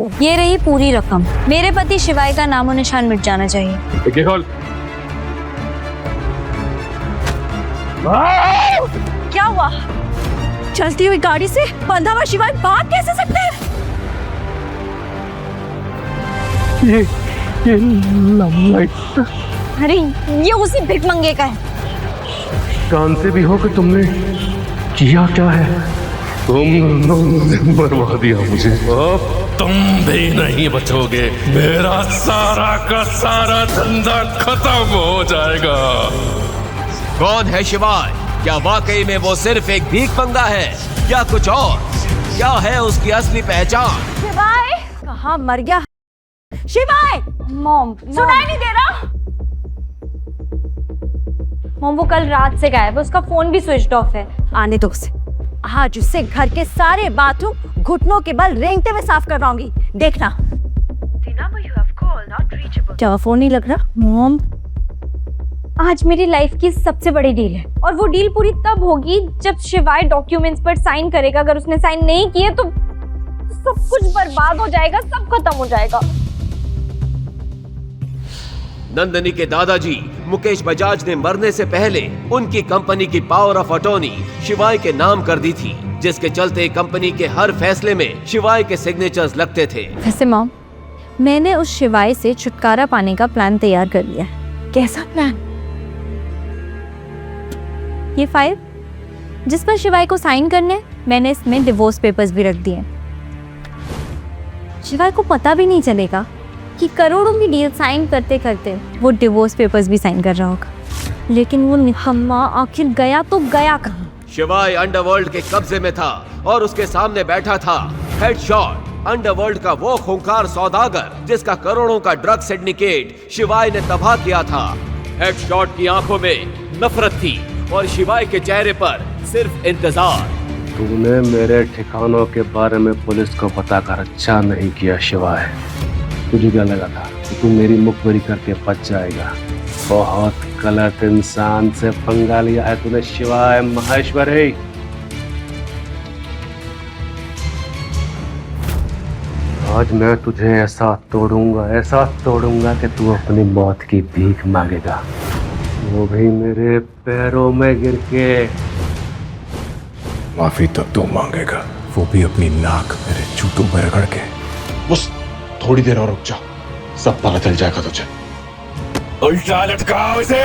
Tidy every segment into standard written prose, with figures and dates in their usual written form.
को। ये रही पूरी रकम। मेरे पति शिवाय का नामो निशान मिट जाना चाहिए। खोल। क्या हुआ? चलती हुई गाड़ी से बंधा हुआ शिवाय भाग कैसे सकते हैं? ये लाइट अरे ये उसी भिखमंगे का है। कान से भी हो कि तुमने किया क्या है? तुमने मरवा दिया मुझे। अब तुम भी नहीं बचोगे। मेरा सारा का सारा धंधा खत्म हो जाएगा। कौन है शिवाय? क्या वाकई में वो सिर्फ एक भीख मंगा है या कुछ और? क्या है उसकी असली पहचान? शिवाय कहाँ मर गया? शिवाय! मॉम सुनाई नहीं दे रहा? मॉम वो कल रात से गायब है, उसका फोन भी स्विच ऑफ है। आने दो उसे। आज उससे घर के सारे बाथरूम घुटनों के बल रेंगते हुए साफ करवाऊंगी, देखना। क्या फोन नहीं लग रहा? मॉम आज मेरी लाइफ की सबसे बड़ी डील है और वो डील पूरी तब होगी जब शिवाय डॉक्यूमेंट्स पर साइन करेगा। अगर उसने साइन नहीं किए तो सब कुछ बर्बाद हो जाएगा, सब खत्म हो जाएगा। नंदनी के दादाजी मुकेश बजाज ने मरने से पहले उनकी कंपनी की पावर ऑफ अटॉर्नी शिवाय के नाम कर दी थी, जिसके चलते कंपनी के हर फैसले में शिवाय के सिग्नेचर्स लगते थे। वैसे मॉम मैंने उस शिवाय से छुटकारा पाने का प्लान तैयार कर लिया है। कैसा प्लान? ये फाइल जिस पर शिवाय को साइन करने, मैंने इसमें डिवोर्स पेपर्स भी रख दिए। शिवाय को पता भी नहीं चलेगा कि करोड़ों की डील साइन करते करते वो डिवोर्स पेपर्स भी साइन कर रहा होगा। लेकिन वो निकम्मा आखिर गया तो गया कहाँ? शिवाय अंडरवर्ल्ड के कब्जे में था और उसके सामने बैठा था हेडशॉट, अंडरवर्ल्ड का वो खूंखार सौदागर जिसका करोड़ों का ड्रग सिंडिकेट शिवाय ने तबाह किया था। हेडशॉट की आंखों में नफरत थी और शिवाय के चेहरे पर सिर्फ इंतजार। तूने मेरे ठिकानों के बारे में पुलिस को बताकर अच्छा नहीं किया शिवाय। तुझे क्या लगा था कि तू मेरी मुखबरी करके बच जाएगा? बहुत गलत इंसान से पंगा लिया है तूने शिवाय महेश्वरी। आज मैं तुझे ऐसा तोड़ूंगा कि तू अपनी मौत की भीख मांगेगा, वो भी मेरे पैरों में गिर के। माफी तो तू मांगेगा, वो भी अपनी नाक मेरे जूतों में रगड़ के। बस थोड़ी देर और रुक जा, सब पता चल जाएगा तुझे। उल्टा लटकाओ इसे।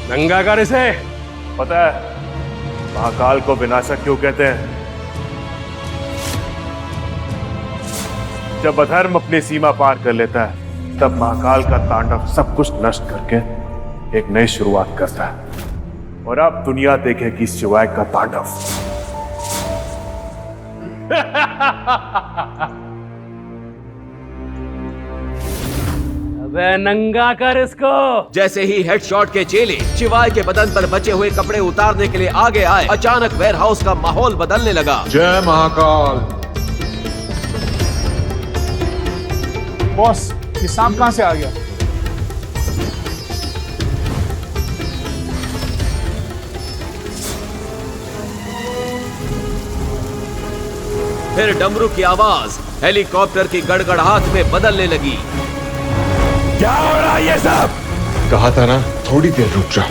नंगा कर इसे। पता है महाकाल को विनाशक क्यों कहते हैं? जब अधर्म अपनी सीमा पार कर लेता है तब महाकाल का तांडव सब कुछ नष्ट करके एक नई शुरुआत करता है। और अब दुनिया देखेगी शिवाय का तांडव। अबे नंगा कर इसको। जैसे ही हेडशॉट के चेले शिवाय के बदन पर बचे हुए कपड़े उतारने के लिए आगे आए, अचानक वेयरहाउस का माहौल बदलने लगा। जय महाकाल। बॉस ये सांप कहां से आ गया? फिर डमरू की आवाज हेलीकॉप्टर की गड़गड़ाहट में बदलने लगी। क्या हो रहा है ये सब? कहा था ना थोड़ी देर रुक जा।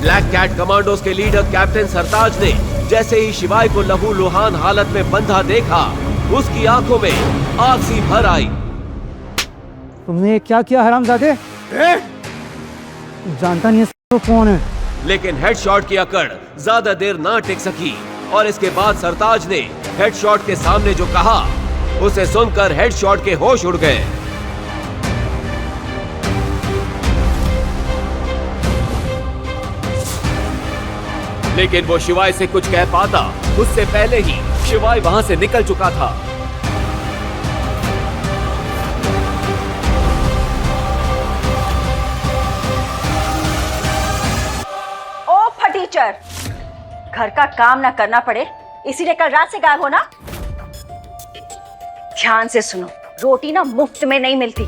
ब्लैक कैट कमांडोज के लीडर कैप्टन सरताज ने जैसे ही शिवाय को लहूलुहान हालत में बंधा देखा, उसकी आंखों में आग सी भर आई। तुमने क्या किया हरामजादे? जानता नहीं है तो कौन है? लेकिन हेडशॉट की अकड़ ज्यादा देर ना टिक सकी और इसके बाद सरताज ने हेडशॉट के सामने जो कहा, उसे सुनकर हेडशॉट के होश उड़ गए। लेकिन वो शिवाय से कुछ कह पाता उससे पहले ही शिवाय वहां से निकल चुका था। मॉइस्चर। घर का काम ना करना पड़े इसीलिए कल रात से गायब हो ना। ध्यान से सुनो, रोटी ना मुफ्त में नहीं मिलती।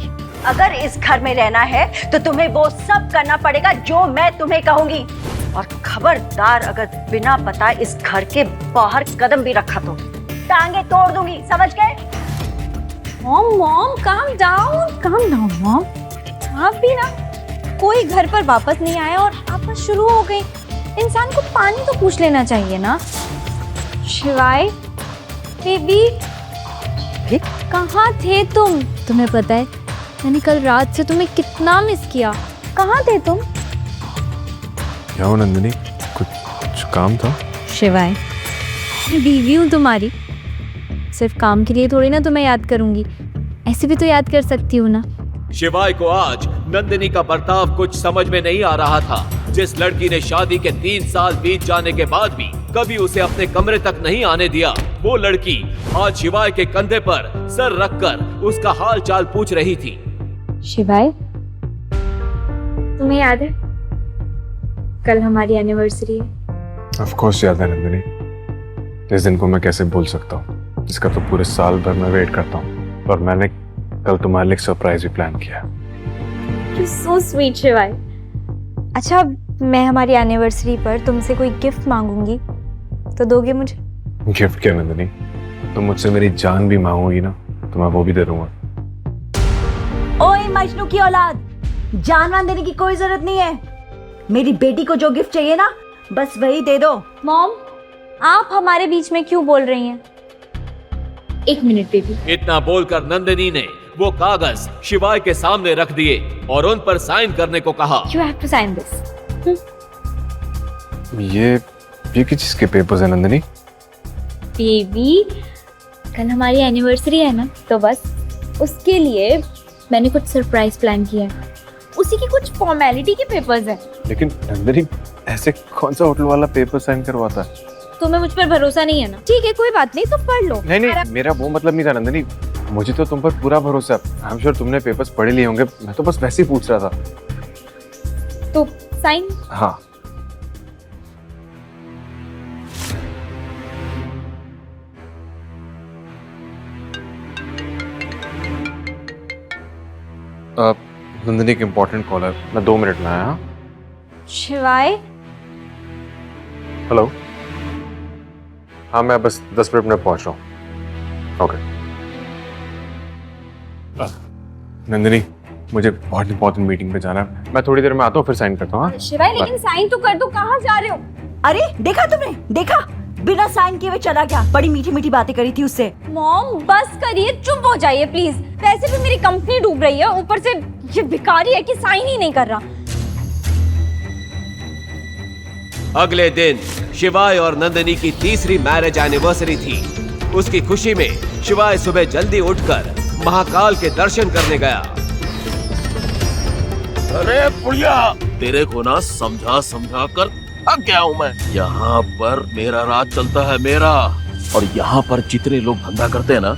अगर इस घर में रहना है तो तुम्हें वो सब करना पड़ेगा जो मैं तुम्हें कहूंगी। और खबरदार अगर बिना पता इस घर के बाहर कदम भी रखा तो टांगे तोड़ दूंगी, समझ गए? Mom calm down mom. आप भी ना, कोई घर पर वापस नहीं आया और आपस शुरू हो गई। इंसान को पानी तो पूछ लेना चाहिए ना। शिवाय बेबी, कहाँ थे तुम? तुम्हें पता है मैंने कल रात से तुम्हें कितना मिस किया। कहाँ थे तुम? क्या हो नंदिनी, कुछ काम था? शिवाय, मैं बीवी हूँ तुम्हारी, सिर्फ काम के लिए थोड़ी ना तुम्हें याद करूंगी, ऐसे भी तो याद कर सकती हूँ ना। शिवाय को आज नंदिनी का बर्ताव कुछ समझ में नहीं आ रहा था। जिस लड़की ने शादी के 3 साल बीत जाने के बाद भी कभी उसे अपने कमरे तक नहीं आने दिया, वो लड़की आज शिवाय के कंधे पर सर रखकर उसका हाल चाल पूछ रही थी। शिवाय, तुम्हें याद है कल हमारी एनिवर्सरी है? ऑफ कोर्स याद है नंदिनी। इस दिन को मैं कैसे भूल सकता हूँ, इसका तो पूरे साल भर मैं वेट करता हूँ। और मैंने कल तुम्हारे लिए सरप्राइज भी प्लान किया। You're so sweet शिवाय। अच्छा, मैं हमारी एनिवर्सरी पर तुमसे कोई गिफ्ट मांगूंगी तो दोगे मुझे? गिफ्ट क्या नंदिनी, तुम मुझसे मेरी जान भी मांगोगी ना तो मैं वो भी दे दूंगा। ओए मजनू की औलाद, जान वान देने की कोई जरूरत नहीं है। मेरी बेटी को जो गिफ्ट चाहिए ना, बस वही दे दो। मॉम, आप हमारे बीच में क्यों बोल रही हैं? एक मिनट बेबी। इतना बोलकर नंदिनी ने वो कागज शिवाय के सामने रख दिए और उन पर साइन करने को कहा। You have to sign this. ये किस चीज के पेपर्स है नंदिनी? बेबी, कल हमारी एनिवर्सरी है ना, तो बस उसके लिए मैंने कुछ सरप्राइज प्लान किया है। उसी की कुछ फॉर्मेलिटी के पेपर्स हैं। लेकिन नंदिनी, ऐसे कौन सा होटल वाला पेपर साइन करवाता है? तुम्हें मुझ पर भरोसा नहीं है ना? ठीक है, कोई बात नहीं, तो पढ़ लो। नहीं, मेरा वो मतलब नहीं था नंदिनी। मुझे तो तुम पर पूरा भरोसा है। आई एम श्योर तुमने पेपर्स पढ़े लिए होंगे। मैं तो बस वैसे ही पूछ रहा था। तो साइन। हाँ। नंदिनी एक इम्पोर्टेंट कॉल है, मैं 2 मिनट में आया। हाँ? शिवाय, हेलो। हाँ, मैं बस 10 मिनट में पहुंच रहा हूँ। ओके। नंदिनी, मुझे बहुत इंपॉर्टेंट मीटिंग पे जाना है, मैं थोड़ी देर में आता हूँ, फिर साइन करता हूँ। शिवाय लेकिन साइन तो कर दो। कहाँ जा रहे हो? अरे देखा तुमने, देखा बिना साइन किए हुए चला गया। बड़ी मीठी मीठी बातें करी थी उससे। मॉम बस करिए, चुप हो जाइए प्लीज। वैसे भी मेरी कंपनी डूब रही है, ऊपर से ये भिखारी है कि साइन ही नहीं कर रहा। अगले दिन शिवाय और नंदिनी की तीसरी मैरिज एनिवर्सरी थी। उसकी खुशी में शिवाय सुबह जल्दी उठकर महाकाल के दर्शन करने गया। अरे बुढ़िया, तेरे को ना समझा समझा कर थक गया हूँ मैं। यहाँ पर मेरा राज चलता है, मेरा। और यहाँ पर जितने लोग धंधा करते हैं ना,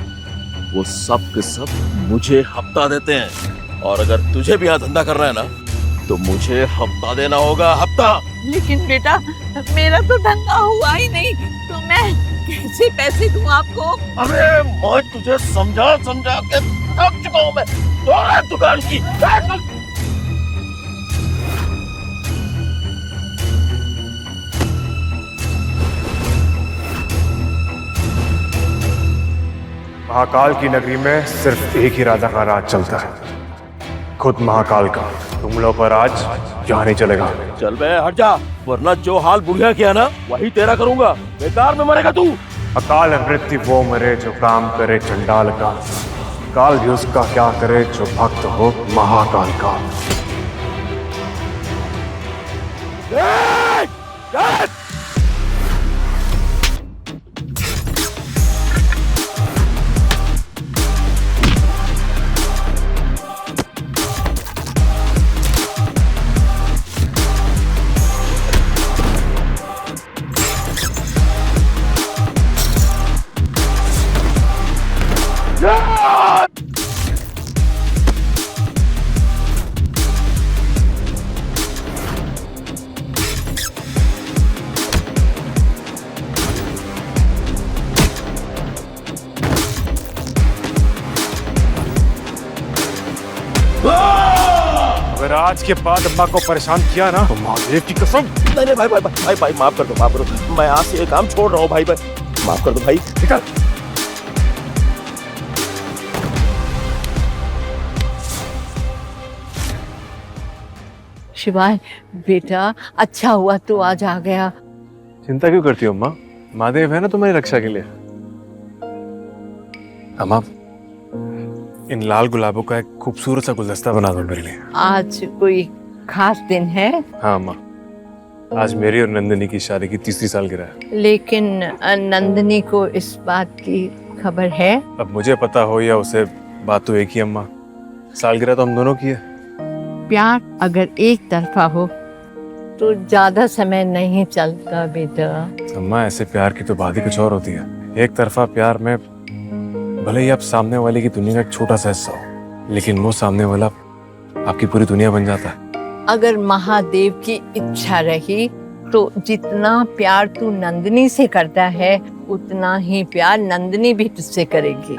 वो सब के सब मुझे हफ्ता देते हैं। और अगर तुझे भी यहाँ धंधा करना है ना, तो मुझे हफ्ता देना होगा, हफ्ता। लेकिन बेटा, मेरा तो धंधा हुआ ही नहीं, तो मैं कैसे पैसे दूं आपको? अरे मैं तुझे समझा समझा के थक चुका हूँ मैं। दुकान की महाकाल की नगरी में सिर्फ एक ही राजा का राज चलता है, खुद महाकाल का। तुम लोग का राज यहाँ नहीं चलेगा। चल बे, हट जा, वरना जो हाल बुढ़िया किया ना, वही तेरा करूंगा। बेकार में मरेगा तू। अकाल मृत्यु वो मरे जो काम करे चंडाल का, काल भी उसका क्या करे जो भक्त हो महाकाल का। आज के बाद अम्मा को परेशान किया ना तो महादेव की कसम। नहीं भाई भाई भाई भाई माफ कर दो, माफ करो। मैं आज से ये काम छोड़ रहा हूँ भाई भाई, माफ कर दो भाई। निकल। शिवाय बेटा, अच्छा हुआ तू आज आ गया। चिंता क्यों करती हो अम्मा? महादेव है ना तुम्हारी रक्षा के लिए। अम्मा, इन लाल गुलाबों का एक खूबसूरत सा गुलदस्ता बना दो मेरे लिए। आज कोई खास दिन है? हाँ अम्मा, आज मेरी और नंदिनी की शादी की 3री सालगिरह है। लेकिन नंदिनी को इस बात की खबर है? अब मुझे पता हो या उसे, बात तो एक ही अम्मा। सालगिरह तो हम दोनों की है। प्यार अगर एक तरफा हो तो ज्यादा समय नहीं चलता बेटा। अम्मा, ऐसे प्यार की तो बात ही कुछ और होती है। एक तरफा प्यार में भले ही आप सामने वाले की दुनिया का एक छोटा सा हिस्सा हो, लेकिन वो सामने वाला आपकी पूरी दुनिया बन जाता है। अगर महादेव की इच्छा रही तो जितना प्यार तू नंदिनी से करता है उतना ही प्यार नंदिनी भी तुझसे करेगी।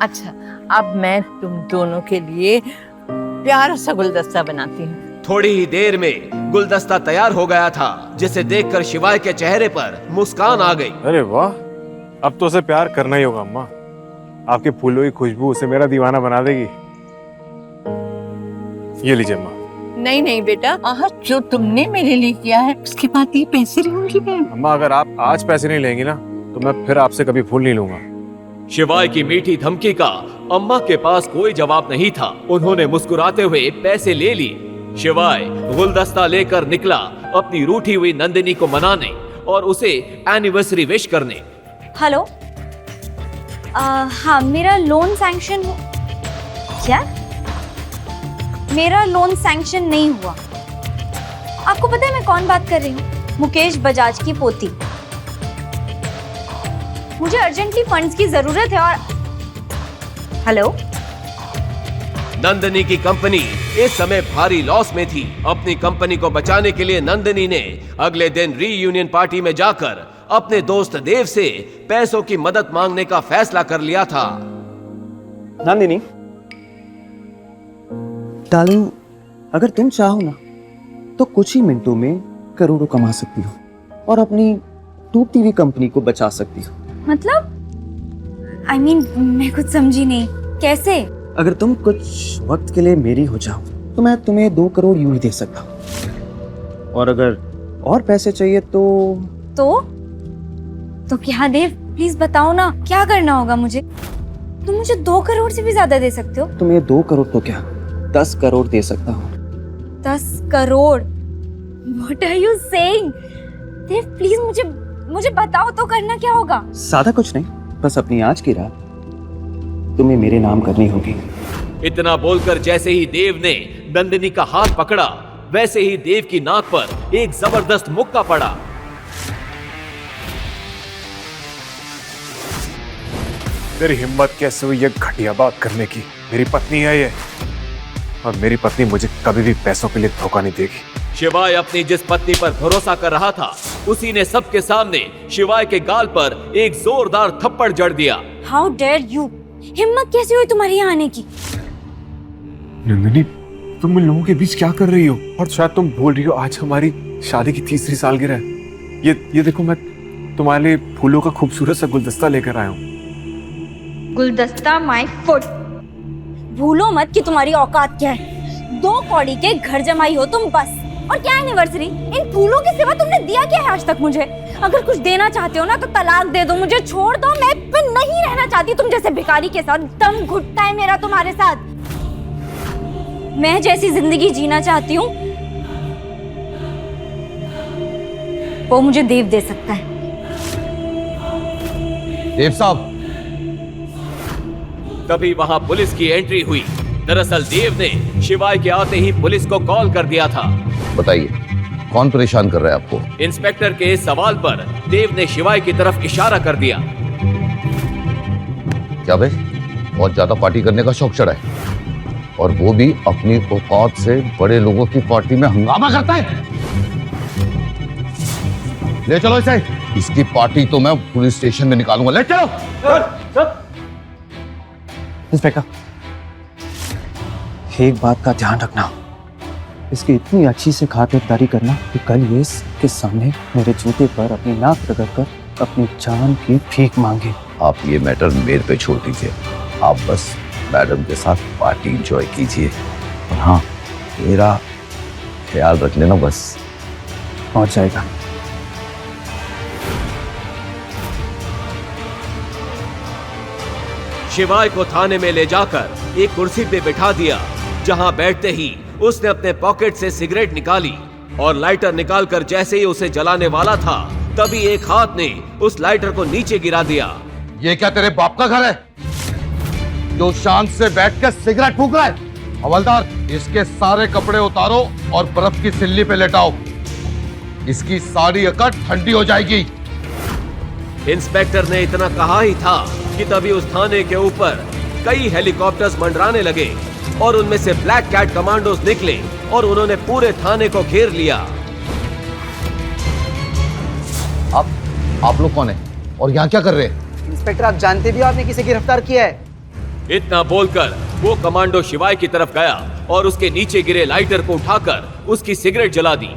अच्छा, अब मैं तुम दोनों के लिए प्यारा सा गुलदस्ता बनाती हूँ। थोड़ी ही देर में गुलदस्ता तैयार हो गया था, जिसे देखकर शिवाय के चेहरे पर मुस्कान आ गई। अरे वाह, अब तो उसे प्यार करना ही होगा अम्मा। आपके फूलों की खुशबू उसे मेरा दीवाना बना देगी। ये लीजिए अम्मा। नहीं नहीं बेटा, आज जो तुमने मेरे लिए किया है उसके बाद ये पैसे लूंगी मैं। अम्मा, अगर आप आज पैसे नहीं लेंगी ना तो मैं फिर आपसे कभी फूल नहीं लूंगा। शिवाय की मीठी धमकी का अम्मा के पास कोई जवाब नहीं था। उन्होंने मुस्कुराते हुए पैसे ले लिए। शिवाय गुलदस्ता लेकर निकला अपनी रूठी हुई नंदिनी को मनाने और उसे एनिवर्सरी विश करने। हेलो, हाँ, मेरा लोन सैंक्शन हो क्या? मेरा लोन सैंक्शन नहीं हुआ। आपको पता है मैं कौन बात कर रही हूँ? मुकेश बजाज की पोती। मुझे अर्जेंटली फंड्स की जरूरत है और हेलो, नंदिनी की कंपनी इस समय भारी लॉस में थी। अपनी कंपनी को बचाने के लिए नंदिनी ने अगले दिन रीयूनियन पार्टी में जाकर अपने दोस्त देव से पैसों की मदद मांगने का फैसला कर लिया था। नंदिनी डार्लिंग, अगर तुम चाहो ना तो कुछ ही मिनटों में करोड़ों कमा सकती हो और अपनी टूटती हुई कंपनी को बचा सकती हो। मतलब I mean, मैं कुछ समझी नहीं। कैसे? अगर तुम कुछ वक्त के लिए मेरी हो जाओ तो मैं तुम्हें 2 करोड़ यूं ही दे सकता हूँ। और अगर और पैसे चाहिए तो क्या देव, प्लीज बताओ ना, क्या करना होगा मुझे? तुम मुझे 2 करोड़ से भी ज्यादा दे सकते हो। तुम्हें 2 करोड़ तो क्या 10 करोड़ दे सकता हूँ। 10 crore? What are you saying? Dev please मुझे बताओ तो, करना क्या होगा? सादा कुछ नहीं, बस अपनी आज की रात तुम्हें मेरे नाम करनी होगी। इतना बोलकर जैसे ही देव ने नंदिनी का हाथ पकड़ा, वैसे ही देव की नाक पर एक जबरदस्त मुक्का पड़ा। तेरी हिम्मत कैसे हुई ये घटिया बात करने की? मेरी पत्नी है ये, और मेरी पत्नी मुझे कभी भी पैसों के लिए धोखा नहीं देगी। शिवाय अपनी जिस पत्नी पर भरोसा कर रहा था, उसी ने सबके सामने शिवाय के गाल पर एक जोरदार थप्पड़ जड़ दिया। How dare you! हिम्मत कैसे हुई तुम्हारी यहाँ आने की? नंदिनी, तुम इन लोगों के बीच क्या कर रही हो? और शायद तुम भूल रही हो आज हमारी शादी की 3री सालगिरह है। ये देखो, मैं तुम्हारे लिए फूलों का खूबसूरत सा गुलदस्ता लेकर आया हूँ। गुलदस्ता माय फुट! भूलो मत कि तुम्हारी औकात क्या है। 2 कौड़ी के घर जमाई हो तुम बस। और क्या एनिवर्सरी? इन फूलों के सिवा तुमने दिया क्या है आज तक मुझे? अगर कुछ देना चाहते हो ना तो तलाक दे दो, मुझे छोड़ दो। मैं फिर नहीं रहना चाहती तुम जैसे भिखारी के साथ। दम घुटता है मेरा तुम्हारे साथ। मैं जैसी जिंदगी जीना चाहती हूँ वो मुझे देव दे सकता है। देव साहब, तभी वहां पुलिस की एंट्री हुई। दरअसल देव ने शिवाय के आते ही पुलिस को कॉल कर दिया था। बताइए कौन परेशान कर रहा है आपको? इंस्पेक्टर के इस सवाल पर देव ने शिवाय की तरफ इशारा कर दिया। क्या भाई, बहुत ज्यादा पार्टी करने का शौक चढ़ा है, और वो भी अपनी औकात से बड़े लोगों की पार्टी में हंगामा करता है। ले चलो इसे, इसकी पार्टी तो मैं पुलिस स्टेशन में निकालूंगा। ले चलो। इंस्पेक्टर, एक बात का ध्यान रखना, इसकी इतनी अच्छी से खातिरदारी करना कि कल ये इसके सामने मेरे जूते पर अपनी नाक रगड़कर अपनी जान की भीख मांगे। आप ये मैटर मेरे पे छोड़ दीजिए, आप बस मैडम के साथ पार्टी एंजॉय कीजिए। और हाँ, मेरा ख्याल रख लेना बस। पहुंच जाएगा। शिवाय को थाने में ले जाकर एक कुर्सी पे बिठा दिया, जहां बैठते ही उसने अपने पॉकेट से सिगरेट निकाली और लाइटर निकालकर जैसे ही उसे जलाने वाला था, तभी एक हाथ ने उस लाइटर को नीचे गिरा दिया। ये क्या तेरे बाप का घर है जो शांत से बैठ कर सिगरेट फूंक रहा है? हवलदार, इसके सारे कपड़े उतारो और बर्फ की सिल्ली पे लेटाओ, इसकी सारी अकड़ ठंडी हो जाएगी। इंस्पेक्टर ने इतना कहा ही था कि तभी उस थाने के ऊपर कई हेलीकॉप्टर्स मंडराने लगे और उनमें से ब्लैक कैट कमांडोज निकले और उन्होंने पूरे थाने को घेर लिया। आप लोग कौन हैं और यहाँ क्या कर रहे हैं? इंस्पेक्टर, आप जानते भी हो आपने किसे गिरफ्तार किया है? इतना बोलकर वो कमांडो शिवाय की तरफ गया और उसके नीचे गिरे लाइटर को उठाकर उसकी सिगरेट जला दी।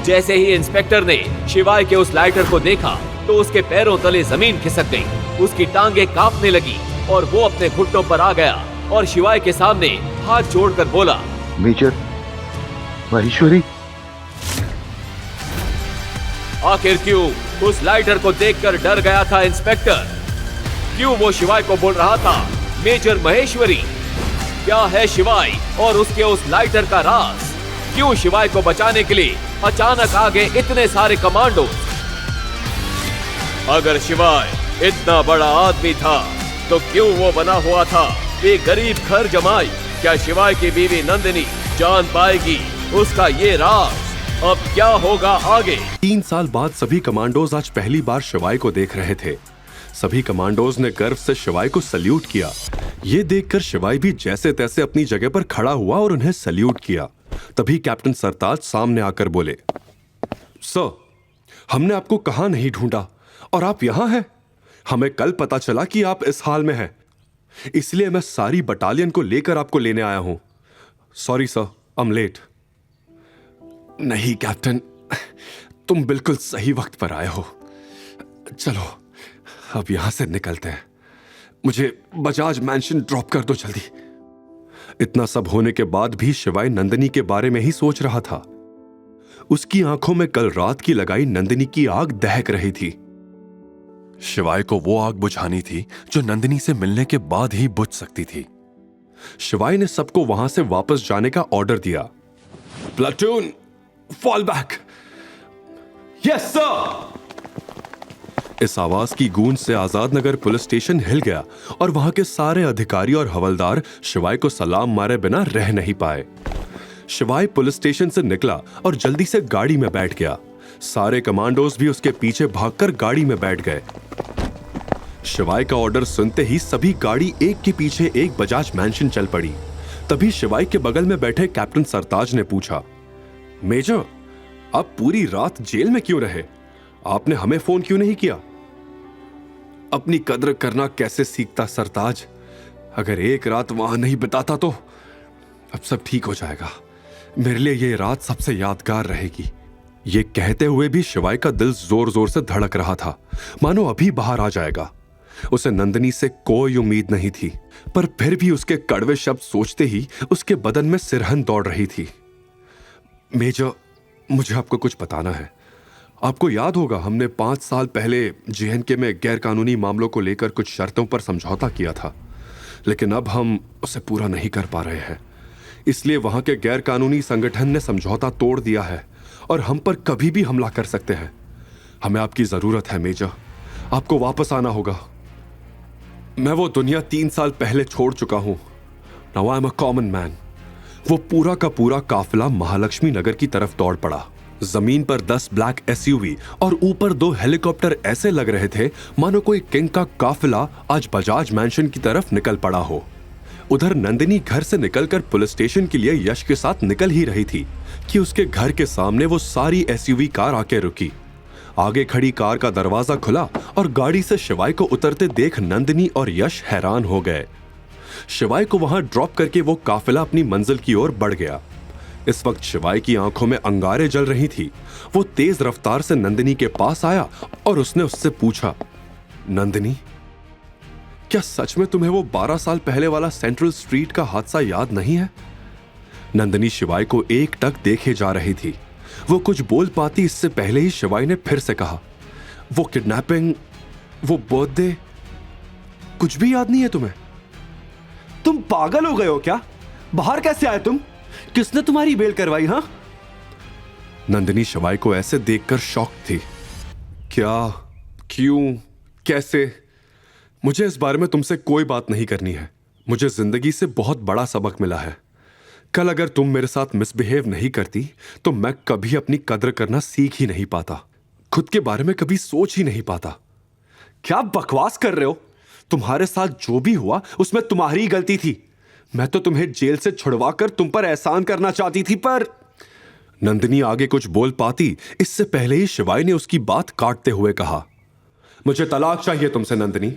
जैसे ही इंस्पेक्टर ने शिवाय के उस लाइटर को देखा तो उसके पैरों तले जमीन खिसक गई, उसकी टांगें कांपने लगी और वो अपने घुटनों पर आ गया और शिवाय के सामने हाथ जोड़कर बोला, मेजर महेश्वरी। आखिर क्यों उस लाइटर को देखकर डर गया था इंस्पेक्टर? क्यों वो शिवाय को बोल रहा था मेजर महेश्वरी? क्या है शिवाय और उसके उस लाइटर का राज? क्यों शिवाय को बचाने के लिए अचानक आ गए इतने सारे कमांडो? अगर शिवाय इतना बड़ा आदमी था तो क्यों वो बना हुआ था एक गरीब घर जमाई? क्या शिवाय की बीवी नंदिनी जान पाएगी उसका ये राज? अब क्या होगा आगे? 3 साल बाद सभी कमांडोज आज पहली बार शिवाय को देख रहे थे। सभी कमांडोज ने गर्व से शिवाय को सल्यूट किया। ये देखकर शिवाय भी जैसे तैसे अपनी जगह पर खड़ा हुआ और उन्हें सल्यूट किया। तभी कैप्टन सरताज सामने आकर बोले, सर, हमने आपको कहां नहीं ढूंढा और आप यहां हैं। हमें कल पता चला कि आप इस हाल में हैं, इसलिए मैं सारी बटालियन को लेकर आपको लेने आया हूं। Sorry sir, I am late. नहीं कैप्टन, तुम बिल्कुल सही वक्त पर आए हो। चलो अब यहां से निकलते हैं। मुझे बजाज मैंशन ड्रॉप कर दो जल्दी। इतना सब होने के बाद भी शिवाय नंदिनी के बारे में ही सोच रहा था। उसकी आंखों में कल रात की लगाई नंदिनी की आग दहक रही थी। शिवाय को वो आग बुझानी थी जो नंदिनी से मिलने के बाद ही बुझ सकती थी। शिवाय ने सबको वहां से वापस जाने का ऑर्डर दिया। Platoon, fall back. Yes sir. इस आवाज की गूंज से Azad Nagar police station hill गया और वहां के सारे अधिकारी और हवलदार शिवाय को सलाम मारे बिना रह नहीं पाए। शिवाय पुलिस स्टेशन से निकला और जल्दी से गाड़ी में बैठ गया। सारे कमांडोज भी उसके पीछे भागकर गाड़ी में बैठ गए। शिवाय का ऑर्डर सुनते ही सभी गाड़ी एक के पीछे एक बजाज मैंशन चल पड़ी। तभी शिवाय के बगल में बैठे कैप्टन सरताज ने पूछा, मेजर, आप पूरी रात जेल में क्यों रहे? आपने हमें फोन क्यों नहीं किया? अपनी कद्र करना कैसे सीखता सरताज? अगर एक रात वहां नहीं बिताता तो अब सब ठीक हो जाएगा। मेरे लिए ये रात सबसे यादगार रहेगी। ये कहते हुए भी शिवाय का दिल जोर जोर से धड़क रहा था, मानो अभी बाहर आ जाएगा। उसे नंदिनी से कोई उम्मीद नहीं थी, पर फिर भी उसके कड़वे शब्द सोचते ही उसके बदन में सिरहन दौड़ रही थी। मेजर, मुझे आपको कुछ बताना है। आपको याद होगा हमने 5 साल पहले JNK में गैर कानूनी मामलों को लेकर कुछ शर्तों पर समझौता किया था, लेकिन अब हम उसे पूरा नहीं कर पा रहे हैं। इसलिए वहां के गैर कानूनी संगठन ने समझौता तोड़ दिया है और हम पर कभी भी हमला कर सकते हैं। हमें आपकी जरूरत है मेजर, आपको वापस आना होगा। मैं वो दुनिया 3 साल पहले छोड़ चुका हूं। Now I am a common man. वो पूरा का पूरा काफिला महालक्ष्मी नगर की तरफ दौड़ पड़ा। जमीन पर 10 ब्लैक SUV और ऊपर 2 हेलीकॉप्टर ऐसे लग रहे थे मानो कोई किंग का काफिला आज बजाज मैंशन की तरफ निकल पड़ा हो। उधर नंदिनी घर से निकलकर पुलिस स्टेशन के लिए यश के साथ निकल ही रही थी कि उसके घर के सामने वो सारी SUV कार आके रुकी। आगे खड़ी कार का दरवाजा खुला और गाड़ी से शिवाय को उतरते देख नंदिनी और यश हैरान हो गए। शिवाय को वहां ड्रॉप करके वो काफिला अपनी मंजिल की ओर बढ़ गया। इस वक्त शिवाय की आंखों में अंगारे जल रही थी। वो तेज रफ्तार से नंदिनी के पास आया और उसने उससे पूछा, नंदिनी, क्या सच में तुम्हें वो 12 साल पहले वाला सेंट्रल स्ट्रीट का हादसा याद नहीं है? नंदिनी शिवाय को एकटक देखे जा रही थी। वो कुछ बोल पाती इससे पहले ही शिवाय ने फिर से कहा, वो किडनैपिंग, वो बर्थडे, कुछ भी याद नहीं है तुम्हें? तुम पागल हो गए हो क्या? बाहर कैसे आए तुम? किसने तुम्हारी बेल करवाई? हाँ, नंदिनी शिवाय को ऐसे देखकर शॉक थी। क्या, क्यों, कैसे? मुझे इस बारे में तुमसे कोई बात नहीं करनी है। मुझे जिंदगी से बहुत बड़ा सबक मिला है। कल अगर तुम मेरे साथ मिसबिहेव नहीं करती तो मैं कभी अपनी कद्र करना सीख ही नहीं पाता, खुद के बारे में कभी सोच ही नहीं पाता। क्या बकवास कर रहे हो? तुम्हारे साथ जो भी हुआ उसमें तुम्हारी गलती थी। मैं तो तुम्हें जेल से छुड़वाकर तुम पर एहसान करना चाहती थी, पर नंदिनी आगे कुछ बोल पाती इससे पहले ही शिवाय ने उसकी बात काटते हुए कहा, मुझे तलाक चाहिए तुमसे नंदिनी।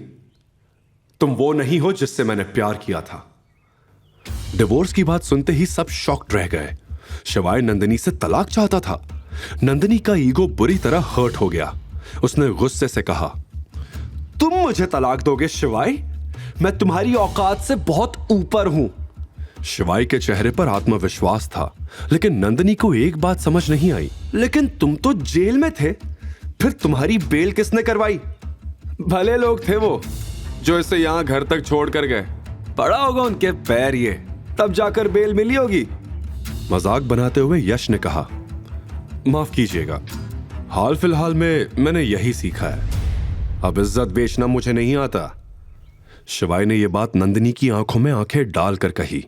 तुम वो नहीं हो जिससे मैंने प्यार किया था। डिवोर्स की बात सुनते ही सब शॉक्ड रह गए। शिवाय नंदिनी से तलाक चाहता था। नंदिनी का ईगो बुरी तरह हर्ट हो गया। उसने गुस्से से कहा, तुम मुझे तलाक दोगे शिवाय? मैं तुम्हारी औकात से बहुत ऊपर हूं। शिवाय के चेहरे पर आत्मविश्वास था, लेकिन नंदिनी को एक बात समझ नहीं आई। लेकिन तुम तो जेल में थे, फिर तुम्हारी बेल किसने करवाई? भले लोग थे वो जो इसे यहां घर तक छोड़ कर गए। पड़ा होगा उनके पैर ये, तब जाकर बेल मिली होगी। मजाक बनाते हुए यश ने कहा, माफ कीजिएगा, हाल फिलहाल में मैंने यही सीखा है। अब इज्जत बेचना मुझे नहीं आता। शिवाय ने यह बात नंदिनी की आंखों में आंखें डालकर कही।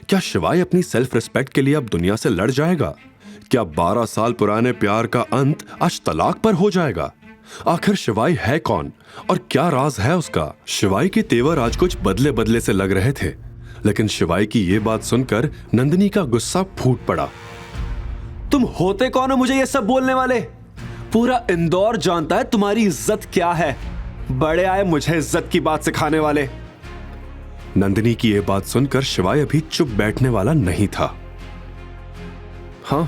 क्या शिवाय अपनी सेल्फ रिस्पेक्ट के लिए अब दुनिया से लड़ जाएगा? क्या 12 साल पुराने प्यार का अंत आज तलाक पर हो जाएगा? आखिर शिवाय है कौन और क्या राज है उसका? शिवाय के तेवर आज कुछ बदले बदले से लग रहे थे, लेकिन शिवाय की यह बात सुनकर नंदिनी का गुस्सा फूट पड़ा। तुम होते कौन हो मुझे ये सब बोलने वाले? पूरा इंदौर जानता है तुम्हारी इज्जत क्या है। बड़े आए मुझे इज्जत की बात सिखाने वाले। नंदिनी की यह बात सुनकर शिवाय अभी चुप बैठने वाला नहीं था। हां,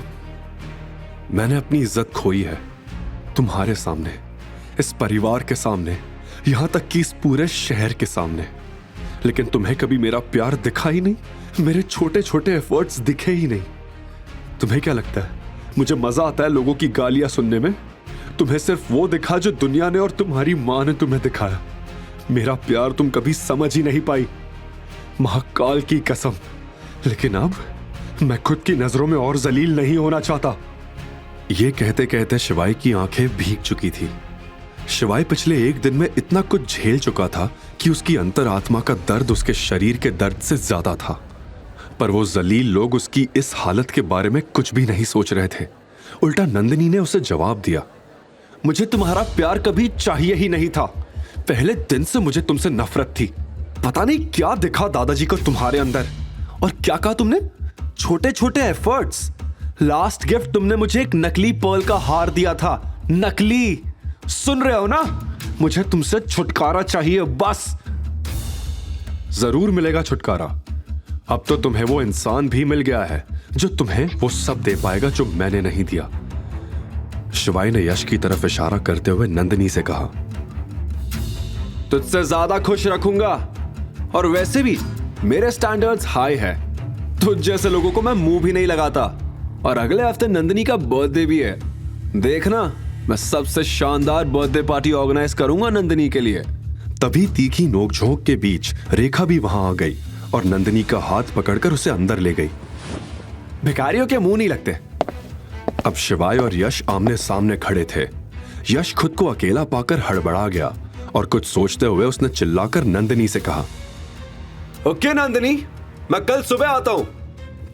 मैंने अपनी इज्जत खोई है, तुम्हारे सामने, इस परिवार के सामने, यहां तक कि इस पूरे शहर के सामने। लेकिन तुम्हें कभी मेरा प्यार दिखा ही नहीं, मेरे छोटे छोटे एफर्ट्स दिखे ही नहीं। तुम्हें क्या लगता है मुझे मजा आता है लोगों की गालियां सुनने में? तुम्हें सिर्फ वो दिखा जो दुनिया ने और तुम्हारी मां ने तुम्हें दिखाया। मेरा प्यार तुम कभी समझ ही नहीं पाई, महाकाल की कसम। लेकिन अब मैं खुद की नजरों में और जलील नहीं होना चाहता। ये कहते कहते शिवाय की आंखें भीग चुकी थी। शिवाय पिछले एक दिन में इतना कुछ झेल चुका था कि उसकी अंतरात्मा का दर्द उसके शरीर के दर्द से ज्यादा था। पर वो जलील लोग उसकी इस हालत के बारे में कुछ भी नहीं सोच रहे थे। उल्टा नंदिनी ने उसे जवाब दिया, मुझे तुम्हारा प्यार कभी चाहिए ही नहीं था। पहले दिन से मुझे तुमसे नफरत थी। पता नहीं क्या दिखा दादाजी को तुम्हारे अंदर। और क्या कहा तुमने? छोटे छोटे एफर्ट्स। लास्ट गिफ्ट तुमने मुझे एक नकली पर्ल का हार दिया था। नकली, सुन रहे हो ना? मुझे तुमसे छुटकारा चाहिए बस। जरूर मिलेगा छुटकारा। अब तो तुम्हें वो इंसान भी मिल गया है जो तुम्हें वो सब दे पाएगा जो मैंने नहीं दिया। शिवाय ने यश की तरफ इशारा करते हुए नंदिनी से कहा, तुझसे ज्यादा खुश रखूंगा। और वैसे भी मेरे स्टैंडर्ड्स हाई है। तुझ जैसे लोगों को मैं मुंह भी नहीं लगाता। और अगले हफ्ते नंदिनी का बर्थडे भी है। देखना, मैं सबसे शानदार बर्थडे पार्टी ऑर्गेनाइज करूंगा नंदिनी के लिए। तभी तीखी नोकझोंक के बीच रेखा भी वहां आ गई और नंदिनी का हाथ पकड़कर उसे अंदर ले गई। भिखारियों के मुंह नहीं लगते। अब शिवाय और यश आमने सामने खड़े थे। यश खुद को अकेला पाकर हड़बड़ा गया और कुछ सोचते हुए उसने चिल्लाकर नंदिनी से कहा, ओके नंदिनी, मैं कल सुबह आता हूं।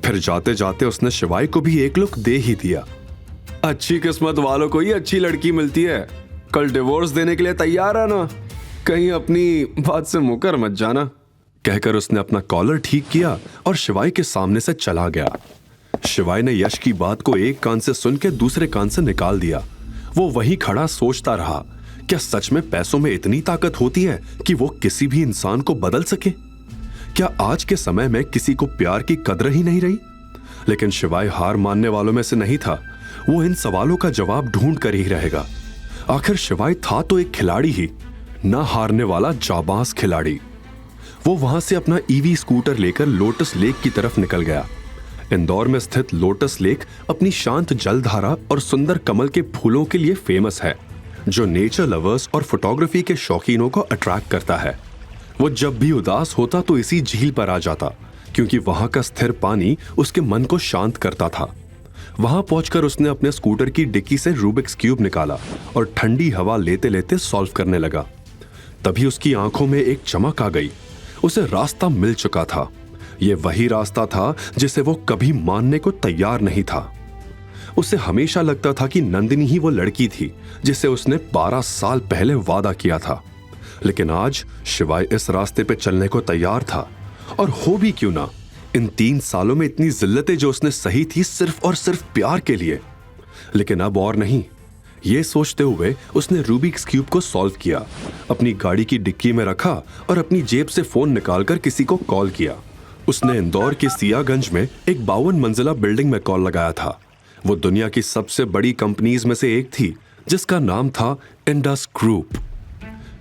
फिर जाते जाते उसने शिवाय को भी एक लुक दे ही दिया। अच्छी किस्मत वालों को ही अच्छी लड़की मिलती है। कल डिवोर्स देने के लिए तैयार है ना? कहीं अपनी बात से मुकर मत जाना। कहकर उसने अपना कॉलर ठीक किया और शिवाय के सामने से चला गया। शिवाय ने यश की बात को एक कान से सुन के दूसरे कान से निकाल दिया वो वहीं खड़ा सोचता रहा, क्या सच में पैसों में इतनी ताकत होती है कि वो किसी भी इंसान को बदल सके? क्या आज के समय में किसी को प्यार की कदर ही नहीं रही? लेकिन शिवाय हार मानने वालों में से नहीं था। वो इन सवालों का जवाब ढूंढ कर ही रहेगा। आखिर शिवाय था तो एक खिलाड़ी ही, ना हारने वाला जाबाज खिलाड़ी। वो वहां से अपना ईवी स्कूटर लेकर लोटस लेक की तरफ निकल गया। इंदौर में स्थित लोटस लेक अपनी शांत जलधारा और सुंदर कमल के फूलों के लिए फेमस है, जो नेचर लवर्स और फोटोग्राफी के शौकीनों को अट्रैक्ट करता है। वो जब भी उदास होता तो इसी झील पर आ जाता, क्योंकि वहां का स्थिर पानी उसके मन को शांत करता था। वहां पहुंचकर उसने अपने स्कूटर की डिक्की से रूबिक्स क्यूब निकाला और ठंडी हवा लेते लेते सॉल्व करने लगा। तभी उसकी आंखों में एक चमक आ गई। उसे रास्ता मिल चुका था। यह वही रास्ता था जिसे वो कभी मानने को तैयार नहीं था। उसे हमेशा लगता था कि नंदिनी ही वो लड़की थी जिसे उसने 12 साल पहले वादा किया था। लेकिन आज शिवाय इस रास्ते पे चलने को तैयार था। और हो भी क्यों ना, इन 3 सालों में इतनी जिल्लतें जो उसने सही थी सिर्फ और सिर्फ प्यार के लिए। लेकिन अब और नहीं। ये सोचते हुए उसने रूबिक्स क्यूब को सॉल्व किया, अपनी गाड़ी की डिक्की में रखा और अपनी जेब से फोन निकालकर किसी को कॉल किया। उसने इंदौर के सियागंज में एक 52 मंजिला बिल्डिंग में कॉल लगाया था। वो दुनिया की सबसे बड़ी कंपनीज में से एक थी, जिसका नाम था इंडस ग्रुप।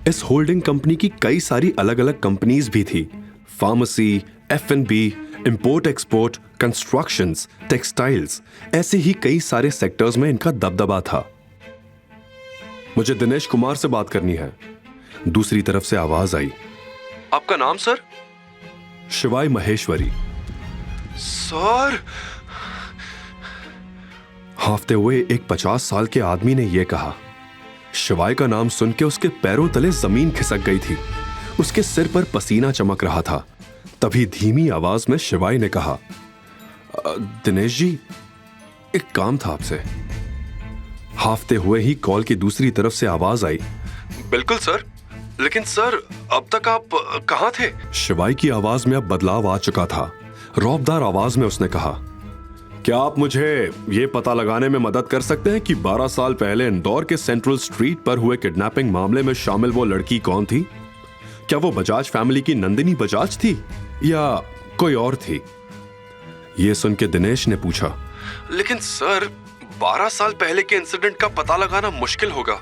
इस होल्डिंग कंपनी की कई सारी अलग अलग कंपनीज भी थी। Pharmacy, F&B, import export, constructions, textiles, ऐसे ही कई सारे सेक्टर्स में इनका दबदबा था। मुझे दिनेश कुमार से बात करनी है। दूसरी तरफ से आवाज आई, आपका नाम सर? शिवाय महेश्वरी। सर? हाफते हुए एक 50 साल के आदमी ने यह कहा। शिवाय का नाम सुन के उसके पैरों तले जमीन खिसक गई थी। उसके सिर पर पसीना चमक रहा था। तभी धीमी आवाज में शिवाय ने कहा, दिनेश जी, एक काम था आपसे। हाफते हुए ही कॉल की दूसरी तरफ से आवाज आई, बिल्कुल सर, लेकिन सर अब तक आप कहां थे? शिवाय की आवाज में अब बदलाव आ चुका था। रौबदार आवाज में उसने कहा, क्या आप मुझे यह पता लगाने में मदद कर सकते हैं कि 12 साल पहले इंदौर के सेंट्रल स्ट्रीट पर हुए किडनैपिंग मामले में शामिल वो लड़की कौन थी? क्या वो बजाज फैमिली की नंदिनी बजाज थी या कोई और थी? यह सुन के दिनेश ने पूछा, लेकिन सर 12 साल पहले के इंसिडेंट का पता लगाना मुश्किल होगा।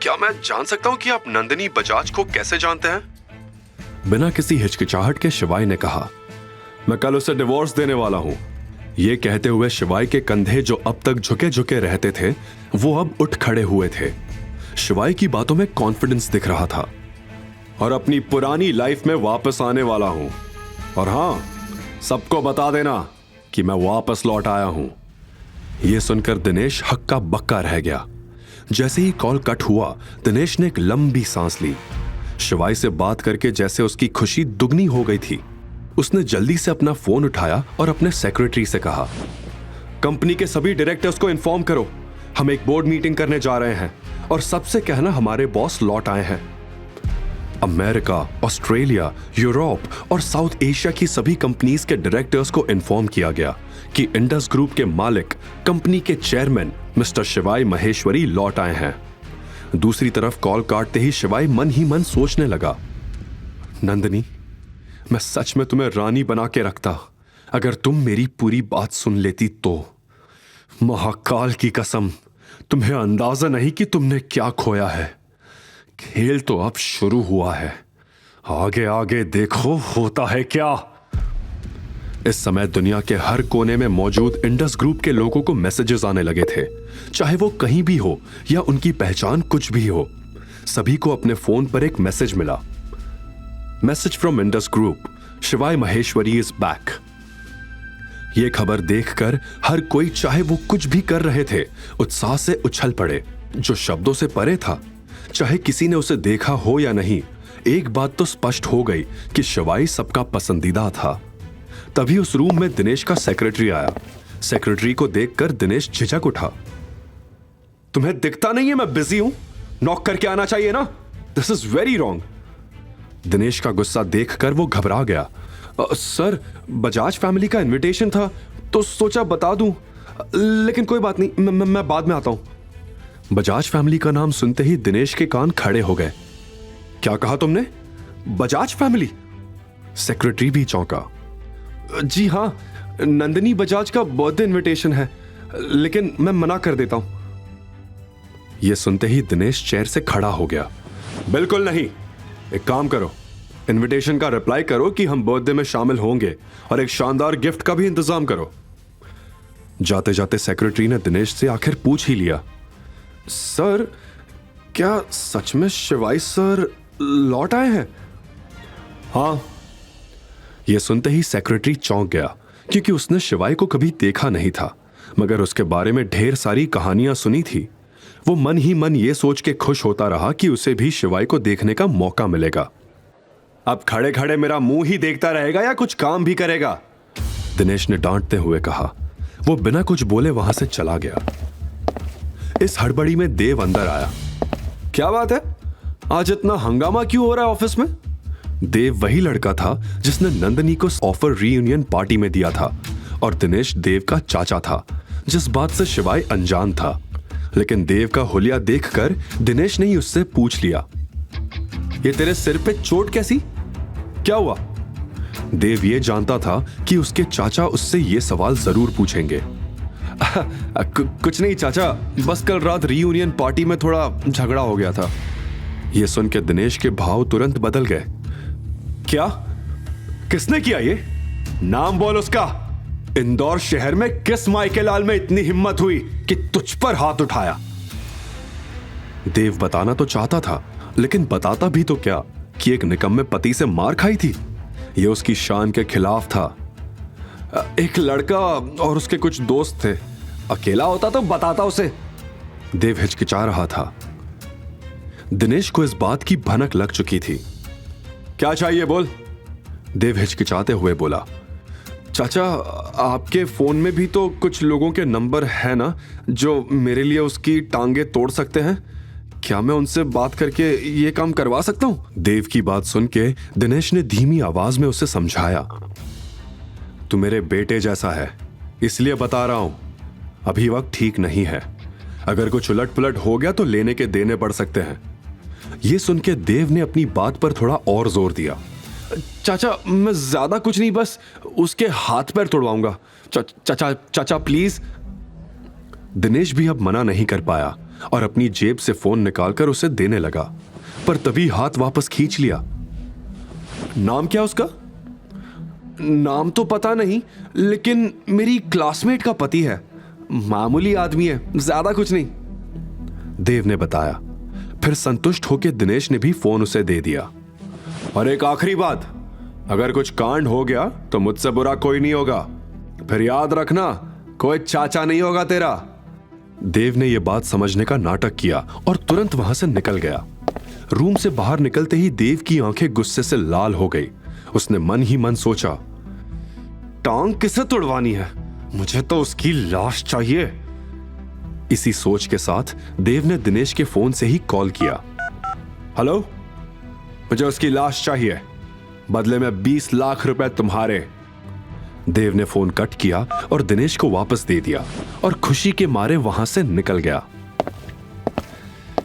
क्या मैं जान सकता हूं कि आप नंदिनी बजाज को कैसे जानते हैं? बिना किसी हिचकिचाहट के शिवाय ने कहा, मैं कल उसे डिवोर्स देने वाला हूं। यह कहते हुए शिवाय के कंधे जो अब तक झुके झुके रहते थे, वो अब उठ खड़े हुए थे। शिवाय की बातों में कॉन्फिडेंस दिख रहा था। और अपनी पुरानी लाइफ में वापस आने वाला हूं। और हां, सबको बता देना कि मैं वापस लौट आया हूं। यह सुनकर दिनेश हक्का बक्का रह गया। जैसे ही कॉल कट हुआ, दिनेश ने एक लंबी सांस ली। शिवाय से बात करके जैसे उसकी खुशी दुगनी हो गई थी। उसने जल्दी से अपना फोन उठाया और अपने सेक्रेटरी से कहा, कंपनी के सभी डायरेक्टर्स को इन्फॉर्म करो, हम एक बोर्ड मीटिंग करने जा रहे हैं और सबसे कहना हमारे बॉस लौट आए हैं। अमेरिका, ऑस्ट्रेलिया, यूरोप और साउथ एशिया की सभी कंपनीज के डायरेक्टर्स को इन्फॉर्म किया गया कि इंडस ग्रुप के मालिक, कंपनी के चेयरमैन मिस्टर शिवाय महेश्वरी लौट आए हैं। दूसरी तरफ कॉल काटते ही शिवाय मन ही मन सोचने लगा, नंदिनी, मैं सच में तुम्हें रानी बना के रखता अगर तुम मेरी पूरी बात सुन लेती तो। महाकाल की कसम, तुम्हें अंदाजा नहीं कि तुमने क्या खोया है। खेल तो अब शुरू हुआ है, आगे आगे देखो होता है क्या। इस समय दुनिया के हर कोने में मौजूद इंडस ग्रुप के लोगों को मैसेजेस आने लगे थे, चाहे वो कहीं भी हो या उनकी पहचान कुछ भी हो। सभी को अपने फोन पर एक मैसेज मिला, मैसेज फ्रॉम इंडस ग्रुप, शिवाय महेश्वरी इज बैक। यह खबर देखकर हर कोई, चाहे वो कुछ भी कर रहे थे, उत्साह से उछल पड़े। जो शब्दों से परे था, चाहे किसी ने उसे देखा हो या नहीं, एक बात तो स्पष्ट हो गई कि शिवाय सबका पसंदीदा था। तभी उस रूम में दिनेश का सेक्रेटरी आया। सेक्रेटरी को देखकर दिनेश झिझक उठा। तुम्हें दिखता नहीं है मैं बिजी हूं? नॉक करके आना चाहिए ना। This is very wrong. Dinesh का गुस्सा देखकर वो घबरा गया। सर, बजाज फैमिली का इनविटेशन था तो सोचा बता दूं, लेकिन कोई बात नहीं, मैं बाद में आता हूं। बजाज फैमिली का नाम सुनते ही दिनेश के कान खड़े हो गए। क्या कहा तुमने? बजाज फैमिली? सेक्रेटरी भी चौंका। जी हाँ, नंदिनी बजाज का बर्थडे इनविटेशन है, लेकिन मैं मना कर देता हूं। यह सुनते ही दिनेश चेयर से खड़ा हो गया। बिल्कुल नहीं, एक काम करो, इनविटेशन का रिप्लाई करो कि हम बर्थडे में शामिल होंगे और एक शानदार गिफ्ट का भी इंतजाम करो। जाते जाते सेक्रेटरी ने दिनेश से आखिर पूछ ही लिया, सर क्या सच में शिवाई सर लौट आए हैं? हाँ। यह सुनते ही सेक्रेटरी चौंक गया, क्योंकि उसने शिवाई को कभी देखा नहीं था, मगर उसके बारे में ढेर सारी कहानियां सुनी थी। वो मन ही मन ये सोच के खुश होता रहा कि उसे भी शिवाई को देखने का मौका मिलेगा। अब खड़े खड़े मेरा मुंह ही देखता रहेगा या कुछ काम भी करेगा? दिनेश ने डांटते हुए कहा। वो बिना कुछ बोले वहां से चला गया। इस हड़बड़ी में देव अंदर आया। क्या बात है, आज इतना हंगामा क्यों हो रहा है ऑफिस में? देव वही लड़का था जिसने नंदिनी को ऑफर रीयूनियन पार्टी में दिया था, और दिनेश देव का चाचा था, जिस बात से शिवाय अनजान था। लेकिन देव का हुलिया देखकर दिनेश ने ही उससे पूछ लिया, ये तेरे सिर पे चोट कैसी? क्या हुआ? देव ये जानता था कि उसके चाचा उससे ये सवाल जरूर पूछेंगे। कुछ नहीं चाचा, बस कल रात रीयूनियन पार्टी में थोड़ा झगड़ा हो गया था। यह सुन के दिनेश के भाव तुरंत बदल गए। क्या? किसने किया ये? नाम बोल उसका। इंदौर शहर में किस माइके लाल में इतनी हिम्मत हुई कि तुझ पर हाथ उठाया? देव बताना तो चाहता था, लेकिन बताता भी तो क्या कि एक निकम्मे पति से मार खाई थी। यह उसकी शान के खिलाफ था। एक लड़का और उसके कुछ दोस्त थे, अकेला होता तो बताता उसे। देव हिचकिचा रहा था। दिनेश को इस बात की भनक लग चुकी थी। क्या चाहिए बोल? देव हिचकिचाते हुए बोला। चाचा, आपके फोन में भी तो कुछ लोगों के नंबर है ना जो मेरे लिए उसकी टांगे तोड़ सकते हैं? क्या मैं उनसे बात करके ये काम करवा सकता हूं? देव की बात सुन के दिनेश ने धीमी आवाज में उसे समझाया। तू मेरे बेटे जैसा है, इसलिए बता रहा हूं, अभी वक्त ठीक नहीं है। अगर कुछ उलट पुलट हो गया तो लेने के देने पड़ सकते हैं। यह सुन के देव ने अपनी बात पर थोड़ा और जोर दिया। चाचा, मैं ज्यादा कुछ नहीं, बस उसके हाथ पैर तोड़वाऊंगा। चाचा प्लीज। दिनेश भी अब मना नहीं कर पाया और अपनी जेब से फोन निकालकर उसे देने लगा, पर तभी हाथ वापस खींच लिया। नाम क्या उसका? नाम तो पता नहीं, लेकिन मेरी क्लासमेट का पति है। मामूली आदमी है, ज्यादा कुछ नहीं, देव ने बताया। फिर संतुष्ट होकर दिनेश ने भी फोन उसे दे दिया। और एक आखिरी बात, अगर कुछ कांड हो गया तो मुझसे बुरा कोई नहीं होगा। फिर याद रखना, कोई चाचा नहीं होगा तेरा। देव ने यह बात समझने का नाटक किया और तुरंत वहां से निकल गया। रूम से बाहर निकलते ही देव की आंखें गुस्से से लाल हो गई। उसने मन ही मन सोचा, टांग किसे तोड़वानी है? मुझे तो उसकी लाश चाहिए। इसी सोच के साथ देव ने दिनेश के फोन से ही कॉल किया। हेलो, मुझे उसकी लाश चाहिए, बदले में 20 लाख रुपए तुम्हारे। देव ने फोन कट किया और दिनेश को वापस दे दिया और खुशी के मारे वहां से निकल गया।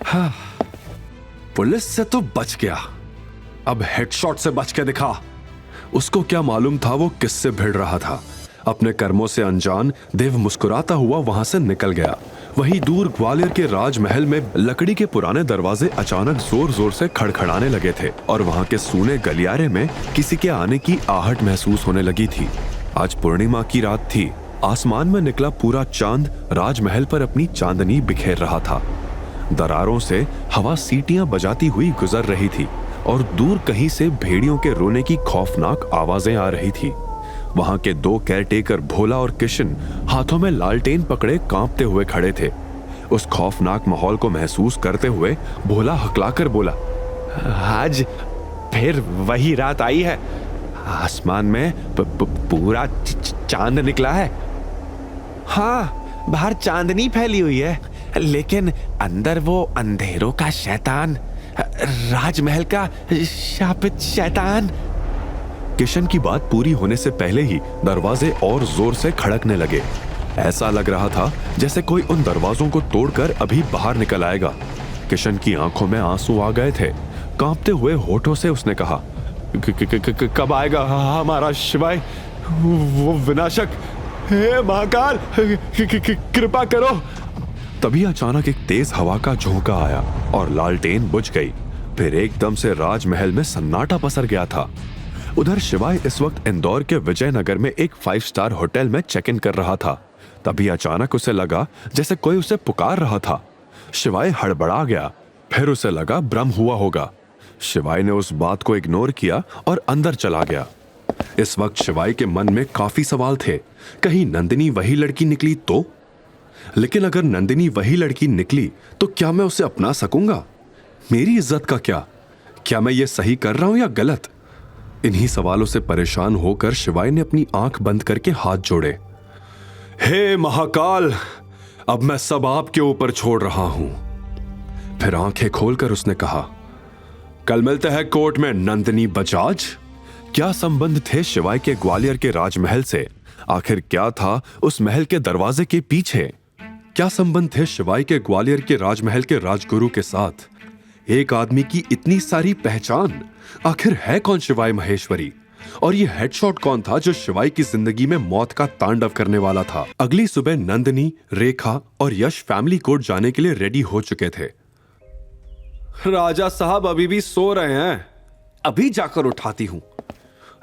हाँ, पुलिस से तो बच गया, अब हेडशॉट से बच के दिखा। उसको क्या मालूम था वो किससे भिड़ रहा था। अपने कर्मों से अनजान देव मुस्कुराता हुआ वहां से निकल गया। वहीं दूर ग्वालियर के राजमहल में लकड़ी के पुराने दरवाजे अचानक जोर जोर से खड़खड़ाने लगे थे और वहां के सूने गलियारे में किसी के आने की आहट महसूस होने लगी थी। आज पूर्णिमा की रात थी। आसमान में निकला पूरा चांद राजमहल पर अपनी चांदनी बिखेर रहा था। दरारों से हवा सीटियां बजाती हुई गुजर रही थी और दूर कहीं से भेड़ियों के रोने की खौफनाक आवाजें आ रही थी। वहां के 2 केयरटेकर भोला और किशन हाथों में लालटेन पकड़े कांपते हुए खड़े थे। उस खौफनाक माहौल को महसूस करते हुए भोला हकलाकर बोला, आज फिर वही रात आई है। आसमान में पूरा चांद निकला है। हाँ, बाहर चांदनी फैली हुई है, लेकिन अंदर वो अंधेरों का शैतान, राजमहल का शापित शैतान। किशन की बात पूरी होने से पहले ही दरवाजे और जोर से खड़कने लगे। ऐसा लग रहा था जैसे कोई उन दरवाजों को तोड़कर अभी बाहर निकल आएगा। किशन की आंखों में आंसू आ गए थे। कांपते हुए होठों से उसने कहा, कब आएगा हमारा शिवाय? वो विनाशक, हे महाकाल, कृपा करो। तभी अचानक एक तेज हवा का झोंका आया और लालटेन बुझ गई। फिर एकदम से राजमहल में सन्नाटा पसर गया था। उधर शिवाय इस वक्त इंदौर के विजयनगर में एक 5 स्टार होटल में चेक इन कर रहा था। तभी अचानक उसे लगा जैसे कोई उसे पुकार रहा था। शिवाय हड़बड़ा गया। फिर उसे लगा भ्रम हुआ होगा। शिवाय ने उस बात को इग्नोर किया और अंदर चला गया। इस वक्त शिवाय के मन में काफी सवाल थे। कहीं नंदिनी वही लड़की निकली तो? लेकिन अगर नंदिनी वही लड़की निकली तो क्या मैं उसे अपना सकूंगा? मेरी इज्जत का क्या? क्या मैं ये सही कर रहा हूं या गलत? इन्हीं सवालों से परेशान होकर शिवाय ने अपनी आंख बंद करके हाथ जोड़े। हे महाकाल, अब मैं सब आपके ऊपर छोड़ रहा हूं। फिर आंखें खोलकर उसने कहा, कल मिलते हैं कोर्ट में नंदिनी बजाज। क्या संबंध थे शिवाय के ग्वालियर के राजमहल से? आखिर क्या था उस महल के दरवाजे के पीछे? क्या संबंध थे शिवाय के ग्वालियर के राजमहल के राजगुरु के साथ? एक आदमी की इतनी सारी पहचान, आखिर है कौन शिवाय महेश्वरी? और ये हेडशॉट कौन था जो शिवाय की जिंदगी में मौत का तांडव करने वाला था? अगली सुबह नंदिनी, रेखा और यश फैमिली कोर्ट जाने के लिए रेडी हो चुके थे। राजा साहब अभी भी सो रहे हैं, अभी जाकर उठाती हूं।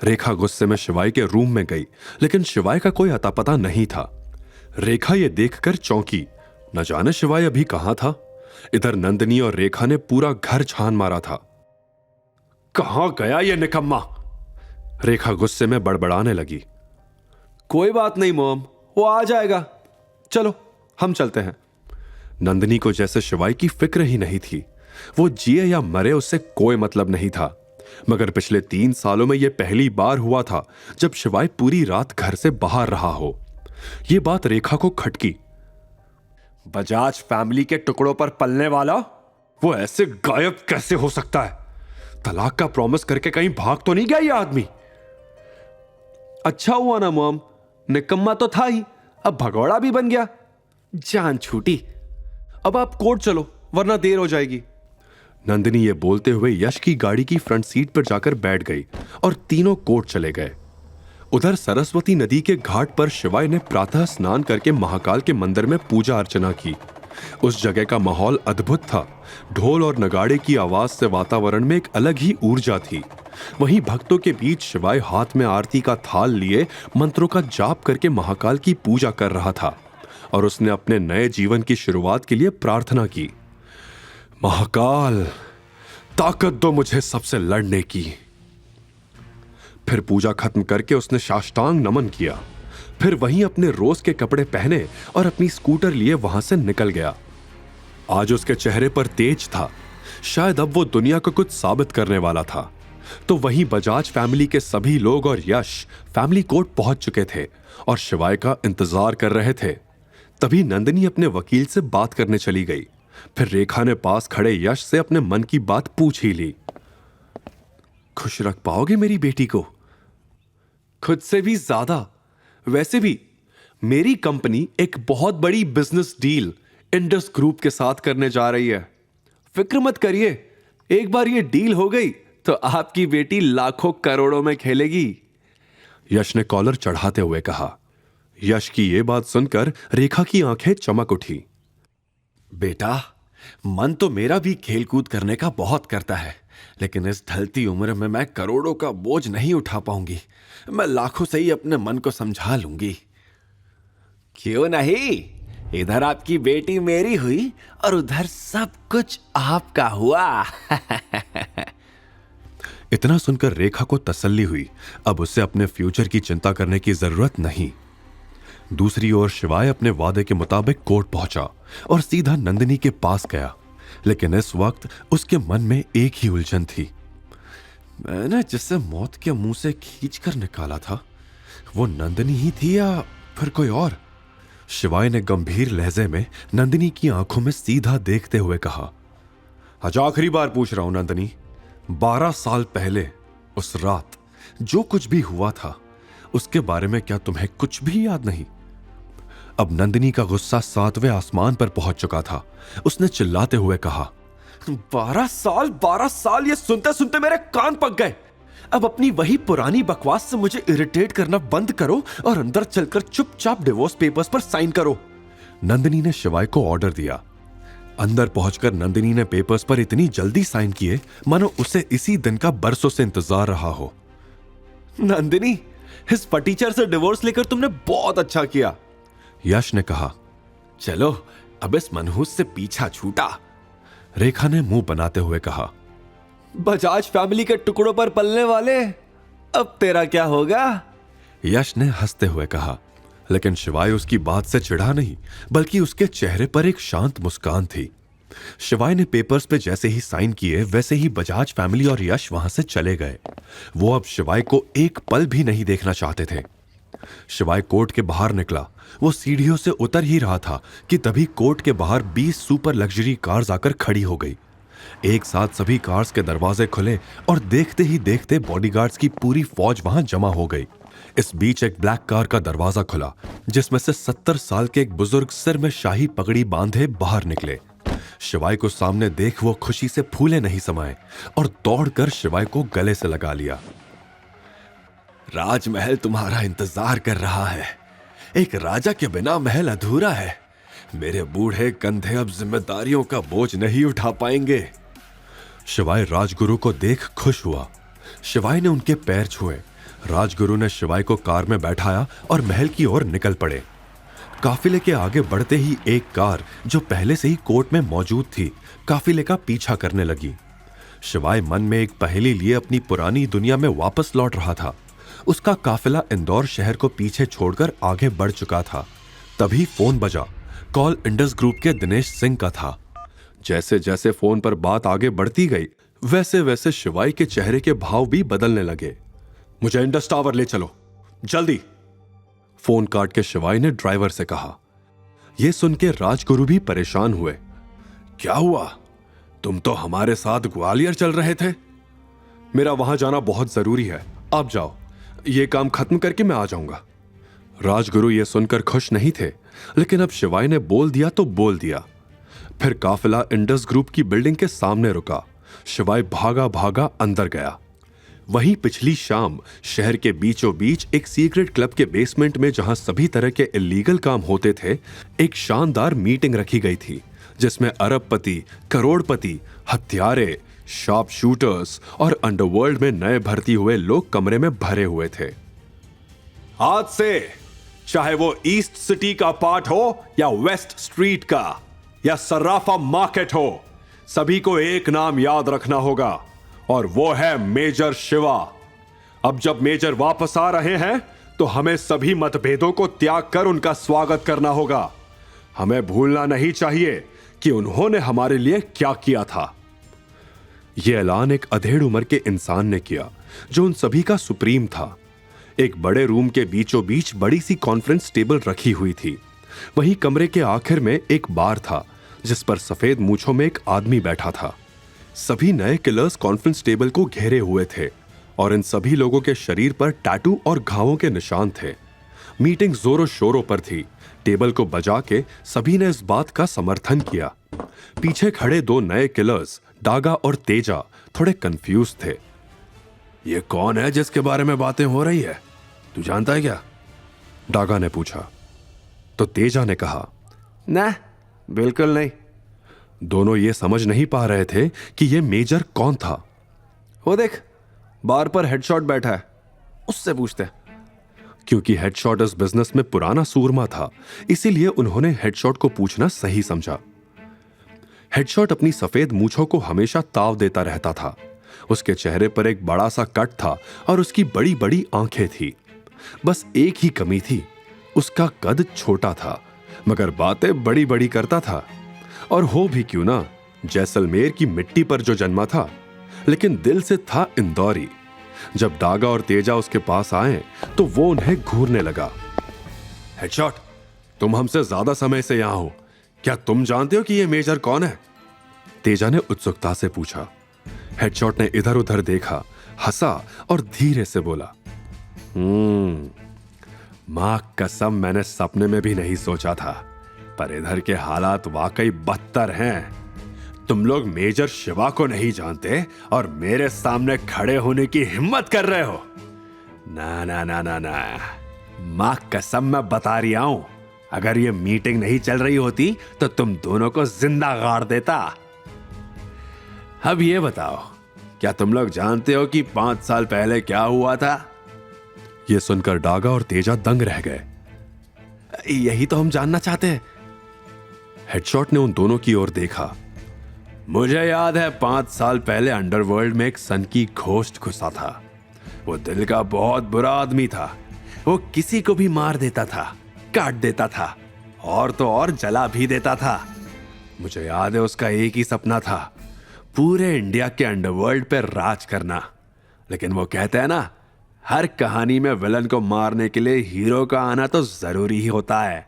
रेखा गुस्से में शिवाय के रूम में गई, लेकिन शिवाय का कोई अता पता नहीं था। रेखा ये देखकर चौंकी, न जाने शिवाय अभी कहां था। इधर नंदिनी और रेखा ने पूरा घर छान मारा था। कहां गया ये निकम्मा? रेखा गुस्से में बड़बड़ाने लगी। कोई बात नहीं मॉम, वो आ जाएगा, चलो हम चलते हैं। नंदिनी को जैसे शिवाय की फिक्र ही नहीं थी। वो जिए या मरे उससे कोई मतलब नहीं था। मगर पिछले 3 सालों में यह पहली बार हुआ था जब शिवाय पूरी रात घर से बाहर रहा हो। यह बात रेखा को खटकी। बजाज फैमिली के टुकड़ों पर पलने वाला वो ऐसे गायब कैसे हो सकता है? तलाक का प्रॉमिस करके कहीं भाग तो नहीं गया ये आदमी? अच्छा हुआ ना मॉम, निकम्मा तो था ही, अब भगौड़ा भी बन गया। जान छूटी। अब आप कोर्ट चलो वरना देर हो जाएगी। नंदिनी ये बोलते हुए यश की गाड़ी की फ्रंट सीट पर जाकर बैठ गई और तीनों कोर्ट चले गए। उधर सरस्वती नदी के घाट पर शिवाय ने प्रातः स्नान करके महाकाल के मंदिर में पूजा अर्चना की। उस जगह का माहौल अद्भुत था। ढोल और नगाड़े की आवाज से वातावरण में एक अलग ही ऊर्जा थी। वहीं भक्तों के बीच शिवाय हाथ में आरती का थाल लिए मंत्रों का जाप करके महाकाल की पूजा कर रहा था और उसने अपने नए जीवन की शुरुआत के लिए प्रार्थना की। महाकाल, ताकत दो मुझे सबसे लड़ने की। फिर पूजा खत्म करके उसने साष्टांग नमन किया। फिर वहीं अपने रोज के कपड़े पहने और अपनी स्कूटर लिए वहां से निकल गया। आज उसके चेहरे पर तेज था। शायद अब वो दुनिया को कुछ साबित करने वाला था। तो वहीं बजाज फैमिली के सभी लोग और यश फैमिली कोर्ट पहुंच चुके थे और शिवाय का इंतजार कर रहे थे। तभी नंदिनी अपने वकील से बात करने चली गई। फिर रेखा ने पास खड़े यश से अपने मन की बात पूछ ही ली। खुश रख पाओगे मेरी बेटी को? खुद से भी ज्यादा। वैसे भी मेरी कंपनी एक बहुत बड़ी बिजनेस डील इंडस ग्रुप के साथ करने जा रही है। फिक्र मत करिए, एक बार ये डील हो गई तो आपकी बेटी लाखों करोड़ों में खेलेगी। यश ने कॉलर चढ़ाते हुए कहा। यश की यह बात सुनकर रेखा की आंखें चमक उठी। बेटा, मन तो मेरा भी खेलकूद करने का बहुत करता है, लेकिन इस ढलती उम्र में मैं करोड़ों का बोझ नहीं उठा पाऊंगी। मैं लाखों से ही अपने मन को समझा लूंगी। क्यों नहीं? इधर आपकी बेटी मेरी हुई और उधर सब कुछ आपका हुआ। इतना सुनकर रेखा को तसल्ली हुई। अब उसे अपने फ्यूचर की चिंता करने की जरूरत नहीं। दूसरी ओर शिवाय अपने वादे के मुताबिक कोर्ट पहुंचा और सीधा नंदिनी के पास गया। लेकिन इस वक्त उसके मन में एक ही उलझन थी। मैंने जिसे मौत के मुंह से खींचकर निकाला था, वो नंदिनी ही थी या फिर कोई और? शिवाय ने गंभीर लहजे में नंदिनी की आंखों में सीधा देखते हुए कहा। आज आखिरी बार पूछ रहा हूं नंदिनी, 12 साल पहले उस रात जो कुछ भी हुआ था उसके बारे में क्या तुम्हें कुछ भी याद नहीं? अब नंदिनी का गुस्सा 7वें आसमान पर पहुंच चुका था। उसने चिल्लाते हुए कहा, 12 साल ये सुनते सुनते मेरे कान पक गए। अब अपनी वही पुरानी बकवास से मुझे इरिटेट करना बंद करो और अंदर चलकर चुपचाप डिवोर्स पेपर्स पर साइन करो। नंदिनी ने शिवाय को ऑर्डर दिया। अंदर पहुंचकर नंदिनी ने पेपर्स पर इतनी जल्दी साइन किए मानो उसे इसी दिन का बरसों से इंतजार रहा हो। नंदिनी, इस फटीचर से डिवोर्स लेकर तुमने बहुत अच्छा किया, यश ने कहा। चलो अब इस मनहूस से पीछा छूटा। रेखा ने मुंह बनाते हुए कहा। बजाज फैमिली के टुकड़ों पर पलने वाले, अब तेरा क्या होगा? यश ने हंसते हुए कहा, लेकिन शिवाय उसकी बात से चिढ़ा नहीं, बल्कि उसके चेहरे पर एक शांत मुस्कान थी। शिवाय ने पेपर्स पे जैसे ही साइन किए वैसे ही बजाज फैमिली और यश वहां से चले गए। वो अब शिवाय को एक पल भी नहीं देखना चाहते थे। शिवाय कोर्ट के बाहर निकला। वो सीढ़ियों से उतर ही रहा था कि तभी कोर्ट के बाहर 20 सुपर लग्जरी कार्स आकर खड़ी हो गई। एक साथ सभी कार्स के दरवाजे खुले और देखते ही देखते बॉडीगार्ड्स की पूरी फौज वहां जमा हो गई। इस बीच एक ब्लैक कार का दरवाजा खुला, जिसमें से 70 साल के एक बुजुर्ग सिर में शाही पगड़ी बांधे बाहर निकले। शिवाय को सामने देख वो खुशी से फूले नहीं समाये और दौड़कर शिवाय को गले से लगा लिया। राजमहल तुम्हारा इंतजार कर रहा है। एक राजा के बिना महल अधूरा है। मेरे बूढ़े कंधे अब जिम्मेदारियों का बोझ नहीं उठा पाएंगे। शिवाय राजगुरु को देख खुश हुआ। शिवाय ने उनके पैर छुए। राजगुरु ने शिवाय को कार में बैठाया और महल की ओर निकल पड़े। काफिले के आगे बढ़ते ही एक कार जो पहले से ही कोर्ट में मौजूद थी, काफिले का पीछा करने लगी। शिवाय मन में एक पहेली लिए अपनी पुरानी दुनिया में वापस लौट रहा था। उसका काफिला इंदौर शहर को पीछे छोड़कर आगे बढ़ चुका था। तभी फोन बजा। कॉल इंडस ग्रुप के दिनेश सिंह का था। जैसे जैसे फोन पर बात आगे बढ़ती गई, वैसे वैसे शिवाय के चेहरे के भाव भी बदलने लगे। मुझे इंडस टावर ले चलो, जल्दी। फोन काट के शिवाय ने ड्राइवर से कहा। यह सुन के राजगुरु भी परेशान हुए। क्या हुआ? तुम तो हमारे साथ ग्वालियर चल रहे थे। मेरा वहां जाना बहुत जरूरी है, आप जाओ। ये काम खत्म करके मैं आ जाऊंगा। राजगुरु ये सुनकर खुश नहीं थे, लेकिन अब शिवाय ने बोल दिया तो बोल दिया। फिर काफिला इंडस ग्रुप की बिल्डिंग के सामने रुका। शिवाय भागा भागा अंदर गया। वहीं पिछली शाम शहर के बीचों बीच एक सीक्रेट क्लब के बेसमेंट में, जहां सभी तरह के इलीगल काम होते थे, एक शानदार मीटिंग रखी गई थी, जिसमें अरबपति, करोड़पति, हत्यारे, शार्प शूटर्स और अंडरवर्ल्ड में नए भर्ती हुए लोग कमरे में भरे हुए थे। आज से चाहे वो ईस्ट सिटी का पार्ट हो या वेस्ट स्ट्रीट का या सर्राफा मार्केट हो, सभी को एक नाम याद रखना होगा, और वो है मेजर शिवा। अब जब मेजर वापस आ रहे हैं तो हमें सभी मतभेदों को त्याग कर उनका स्वागत करना होगा। हमें भूलना नहीं चाहिए कि उन्होंने हमारे लिए क्या किया था। यह ऐलान एक अधेड़ उम्र के इंसान ने किया, जो उन सभी का सुप्रीम था। एक बड़े रूम के बीचों बीच बड़ी सी कॉन्फ्रेंस टेबल रखी हुई थी। वहीं कमरे के आखिर में एक बार था, जिस पर सफेद मूंछों में एक आदमी बैठा था। सभी नए किलर्स कॉन्फ्रेंस टेबल को घेरे हुए थे और इन सभी लोगों के शरीर पर टैटू और घावों के निशान थे। मीटिंग जोरों शोरों पर थी। टेबल को बजा के सभी ने इस बात का समर्थन किया। पीछे खड़े दो नए किलर्स, डागा और तेजा, थोड़े कंफ्यूज थे। ये कौन है जिसके बारे में बातें हो रही है? तू जानता है क्या? डागा ने पूछा। तो तेजा ने कहा, ना, बिल्कुल नहीं। दोनों ये समझ नहीं पा रहे थे कि ये मेजर कौन था। वो देख, बार पर हेडशॉट बैठा है, उससे पूछते हैं। क्योंकि हेडशॉट इस बिजनेस में पुराना सूरमा था, इसीलिए उन्होंने हेडशॉट को पूछना सही समझा। हेडशॉट अपनी सफेद मूंछों को हमेशा ताव देता रहता था। उसके चेहरे पर एक बड़ा सा कट था और उसकी बड़ी बड़ी आंखें थी। बस एक ही कमी थी, उसका कद छोटा था, मगर बातें बड़ी बड़ी करता था। और हो भी क्यों ना, जैसलमेर की मिट्टी पर जो जन्मा था, लेकिन दिल से था इंदौरी। जब डागा और तेजा उसके पास आए तो वो उन्हें घूरने लगा। हेडशॉट, तुम हमसे ज्यादा समय से यहां हो, क्या तुम जानते हो कि ये मेजर कौन है? तेजा ने उत्सुकता से पूछा। हेडशॉट ने इधर उधर देखा, हंसा और धीरे से बोला, मां कसम मैंने सपने में भी नहीं सोचा था, पर इधर के हालात वाकई बदतर हैं। तुम लोग मेजर शिवा को नहीं जानते और मेरे सामने खड़े होने की हिम्मत कर रहे हो। ना ना ना ना ना, मां कसम मैं बता रहा हूं, अगर ये मीटिंग नहीं चल रही होती तो तुम दोनों को जिंदा गाड़ देता। अब ये बताओ, क्या तुम लोग जानते हो कि 5 साल पहले क्या हुआ था? ये सुनकर डागा और तेजा दंग रह गए। यही तो हम जानना चाहते हैं। हेडशॉट ने उन दोनों की ओर देखा। मुझे याद है 5 साल पहले अंडरवर्ल्ड में एक सन की घोस्ट घुसा था। वो दिल का बहुत बुरा आदमी था। वो किसी को भी मार देता था, काट देता था और तो और जला भी देता था। मुझे याद है उसका एक ही सपना था, पूरे इंडिया के अंडरवर्ल्ड पे राज करना। लेकिन वो कहते हैं ना, हर कहानी में विलन को मारने के लिए हीरो का आना तो जरूरी ही होता है।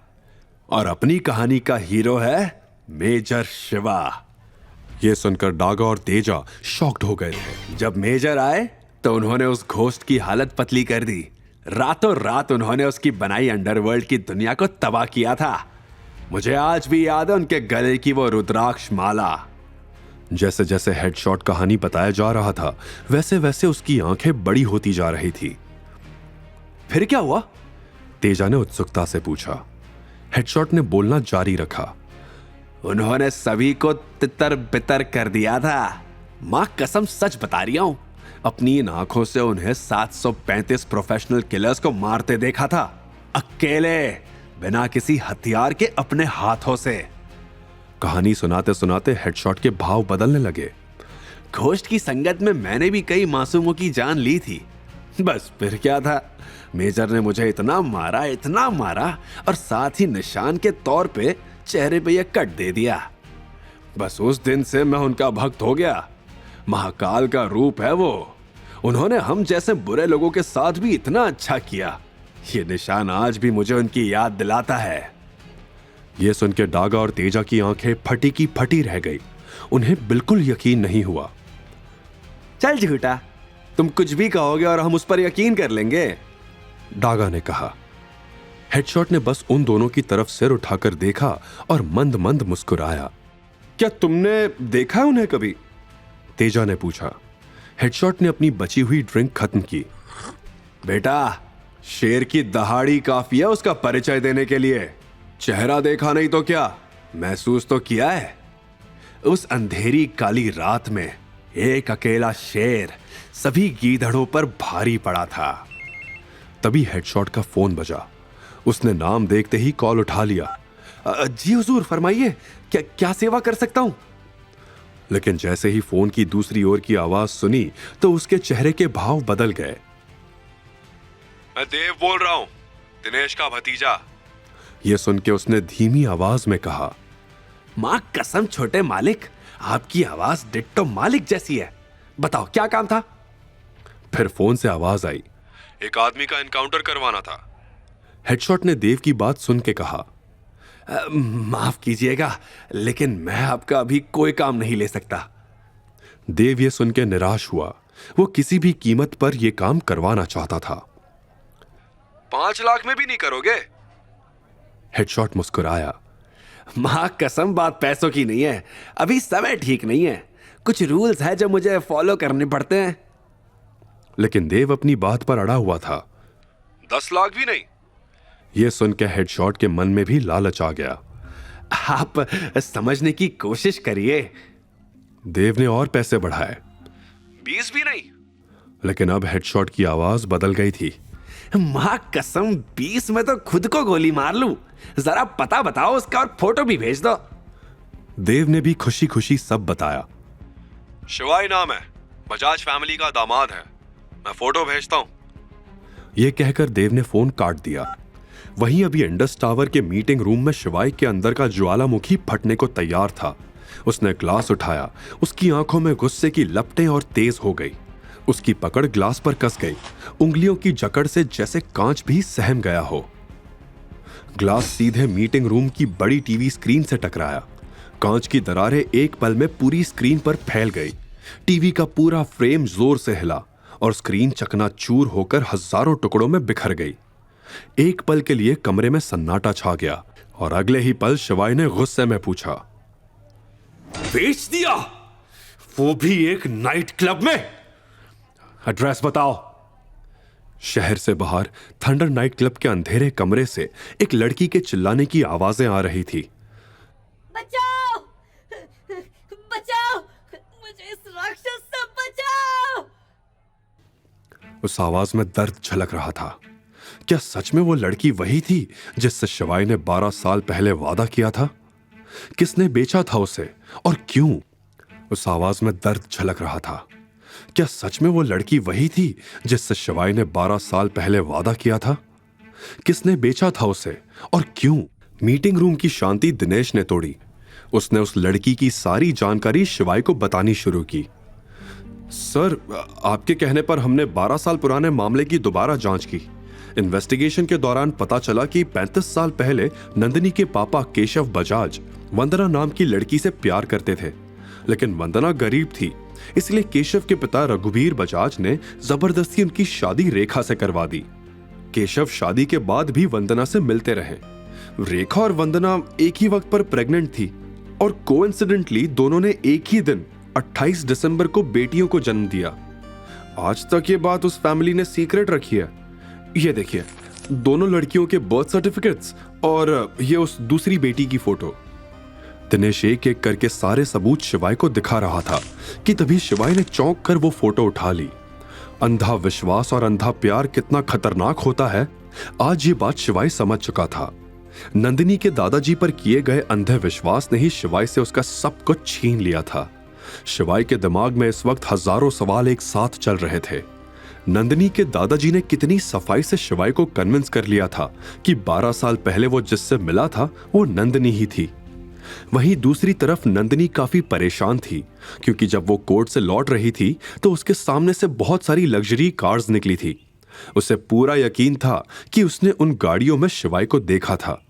और अपनी कहानी का हीरो है मेजर शिवा। ये सुनकर डागा और तेजा शॉक्ड हो गए थे। जब मेजर आए तो उन्होंने उस घोस्ट की हालत पतली कर दी। रातों रात उन्होंने उसकी बनाई अंडरवर्ल्ड की दुनिया को तबाह किया था। मुझे आज भी याद है उनके गले की वो रुद्राक्ष माला। जैसे जैसे हेडशॉट कहानी बताया जा रहा था, वैसे वैसे उसकी आंखें बड़ी होती जा रही थी। फिर क्या हुआ? तेजा ने उत्सुकता से पूछा। हेडशॉट ने बोलना जारी रखा। उन्होंने सभी को तितर बितर कर दिया था। मां कसम सच बता रही हूं, अपनी इन आंखों से उन्हें 735 प्रोफेशनल किलर्स को मारते देखा था, अकेले, बिना किसी हथियार के, अपने हाथों से। कहानी सुनाते सुनाते हेडशॉट के भाव बदलने लगे। घोस्ट की संगत में मैंने भी कई मासूमों की जान ली थी। बस फिर क्या था, मेजर ने मुझे इतना मारा और साथ ही निशान के तौर पे चेहरे पे यह कट दे दिया। बस उस दिन से मैं उनका भक्त हो गया। महाकाल का रूप है वो। उन्होंने हम जैसे बुरे लोगों के साथ भी इतना अच्छा किया। ये निशान आज भी मुझे उनकी याद दिलाता है। यह सुन के डागा और तेजा की आंखें फटी की फटी रह गई। उन्हें बिल्कुल यकीन नहीं हुआ। चल झूठा, तुम कुछ भी कहोगे और हम उस पर यकीन कर लेंगे, डागा ने कहा। हेडशॉट ने बस उन दोनों की तरफ सिर उठाकर देखा और मंद मंद मुस्कुराया। क्या तुमने देखा है उन्हें कभी? तेजा ने पूछा। हेडशॉट ने अपनी बची हुई ड्रिंक खत्म की। बेटा, शेर की दहाड़ी काफी है उसका परिचय देने के लिए। चेहरा देखा नहीं तो क्या, महसूस तो किया है। उस अंधेरी काली रात में एक अकेला शेर सभी गीदड़ों पर भारी पड़ा था। तभी हेडशॉट का फोन बजा। उसने नाम देखते ही कॉल उठा लिया। जी हुजूर, फरमाइए, क्या सेवा कर सकता हूं? लेकिन जैसे ही फोन की दूसरी ओर की आवाज सुनी तो उसके चेहरे के भाव बदल गए। मैं देव बोल रहा हूं, दिनेश का भतीजा। यह सुन के उसने धीमी आवाज में कहा। मां कसम छोटे मालिक, आपकी आवाज डिट्टो मालिक जैसी है। बताओ क्या काम था? फिर फोन से आवाज आई। एक आदमी का एनकाउंटर करवाना था। हेडशॉट ने देव की बात सुन के कहा, माफ कीजिएगा, लेकिन मैं आपका अभी कोई काम नहीं ले सकता। देव यह सुन के निराश हुआ। वो किसी भी कीमत पर यह काम करवाना चाहता था। 5 लाख में भी नहीं करोगे? हेडशॉट मुस्कुराया। मां कसम, बात पैसों की नहीं है, अभी समय ठीक नहीं है। कुछ रूल्स है जो मुझे फॉलो करने पड़ते हैं। लेकिन देव अपनी बात पर अड़ा हुआ था। 10 लाख भी नहीं? यह सुन के हेडशॉट के मन में भी लालच आ गया। आप समझने की कोशिश करिए। देव ने और पैसे बढ़ाए। 20 भी नहीं? लेकिन अब हेडशॉट की आवाज बदल गई थी। मां कसम, 20 में तो खुद को गोली मार लूं। जरा पता बताओ उसका और फोटो भी भेज दो। देव ने भी खुशी खुशी सब बताया। शिवाई नाम है, बजाज फैमिली का दामाद है, मैं फोटो भेजता हूं। यह कहकर देव ने फोन काट दिया। वहीं अभी इंडस टावर के मीटिंग रूम में शिवाई के अंदर का ज्वालामुखी फटने को तैयार था। उसने ग्लास उठाया। उसकी आंखों में गुस्से की लपटें और तेज हो गई। उसकी पकड़ ग्लास पर कस गई। उंगलियों की जकड़ से जैसे कांच भी सहम गया हो। ग्लास सीधे मीटिंग रूम की बड़ी टीवी स्क्रीन से टकराया। कांच की दरारें एक पल में पूरी स्क्रीन पर फैल गई। टीवी का पूरा फ्रेम जोर से हिला और स्क्रीन चकनाचूर होकर हजारों टुकड़ों में बिखर गई। एक पल के लिए कमरे में सन्नाटा छा गया और अगले ही पल शिवाय ने गुस्से में पूछा, बेच दिया? वो भी एक नाइट क्लब में? एड्रेस बताओ। शहर से बाहर थंडर नाइट क्लब के अंधेरे कमरे से एक लड़की के चिल्लाने की आवाजें आ रही थी। बचाओ! बचाओ! मुझे इस राक्षस से बचाओ! उस आवाज में दर्द झलक रहा था। क्या सच में वो लड़की वही थी जिससे शिवाय ने 12 साल पहले वादा किया था? किसने बेचा था उसे और क्यों? उस आवाज में दर्द झलक रहा था। क्या सच में वो लड़की वही थी जिससे शिवाय ने 12 साल पहले वादा किया था? किसने बेचा था उसे और क्यों? मीटिंग रूम की शांति दिनेश ने तोड़ी। उसने उस लड़की की सारी जानकारी शिवाय को बतानी शुरू की। सर, आपके कहने पर हमने 12 साल पुराने मामले की दोबारा जांच की। इन्वेस्टिगेशन के दौरान पता चला कि 35 साल पहले नंदिनी के पापा केशव बजाज वंदना नाम की लड़की से प्यार करते थे, लेकिन वंदना गरीब थी, इसलिए केशव के पिता रघुवीर बजाज ने जबरदस्ती उनकी शादी रेखा से करवा दी। केशव शादी के बाद भी वंदना से मिलते रहे। रेखा और वंदना एक ही वक्त पर प्रेग्नेंट थी और कोइंसिडेंटली दोनों ने एक ही दिन 28 दिसंबर को बेटियों को जन्म दिया। आज तक ये बात उस फैमिली ने सीक्रेट रखी है। ये देखिए, दोनों लड़कियों के बर्थ सर्टिफिकेट्स और ये उस दूसरी बेटी की फोटो। दिनेश एक एक करके सारे सबूत शिवाय को दिखा रहा था कि तभी शिवाय ने चौंक कर वो फोटो उठा ली। अंधा विश्वास और अंधा प्यार कितना खतरनाक होता है, आज ये बात शिवाय समझ चुका था। नंदिनी के दादाजी पर किए गए अंधे विश्वास ने ही शिवाय से उसका सब कुछ छीन लिया था। शिवाय के दिमाग में इस वक्त हजारों सवाल एक साथ चल रहे थे। नंदिनी के दादाजी ने कितनी सफाई से शिवाय को कन्विंस कर लिया था कि 12 साल पहले वो जिससे मिला था वो नंदिनी ही थी। वहीं दूसरी तरफ नंदिनी काफी परेशान थी, क्योंकि जब वो कोर्ट से लौट रही थी तो उसके सामने से बहुत सारी लग्जरी कार्स निकली थी। उसे पूरा यकीन था कि उसने उन गाड़ियों में शिवाय को देखा था।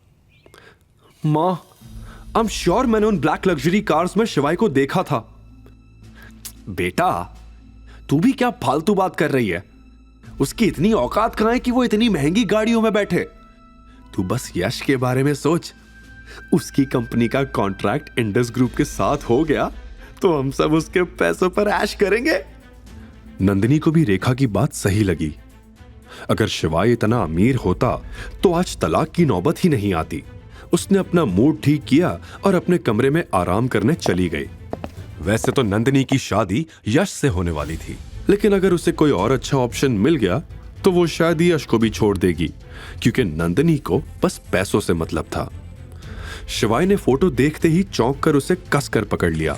मां, आई एम श्योर मैंने उन ब्लैक लग्जरी कार्स में शिवाय को देखा था। बेटा, तू भी क्या फालतू बात कर रही है? उसकी इतनी औकात कहां है कि वो इतनी महंगी गाड़ियों में बैठे? तू बस यश के बारे में सोच। उसकी कंपनी का कॉन्ट्रैक्ट इंडस ग्रुप के साथ हो गया तो हम सब उसके पैसों पर ऐश करेंगे। नंदिनी को भी रेखा की बात सही लगी। अगर शिवाय इतना अमीर होता तो आज तलाक की नौबत ही नहीं आती। उसने अपना मूड ठीक किया और अपने कमरे में आराम करने चली गई। वैसे तो नंदिनी की शादी यश से होने वाली थी, लेकिन अगर उसे कोई और अच्छा ऑप्शन मिल गया तो वो शायद यश को भी छोड़ देगी, क्योंकि नंदिनी को बस पैसों से मतलब था। शिवाय ने फोटो देखते ही चौंक कर उसे कसकर पकड़ लिया,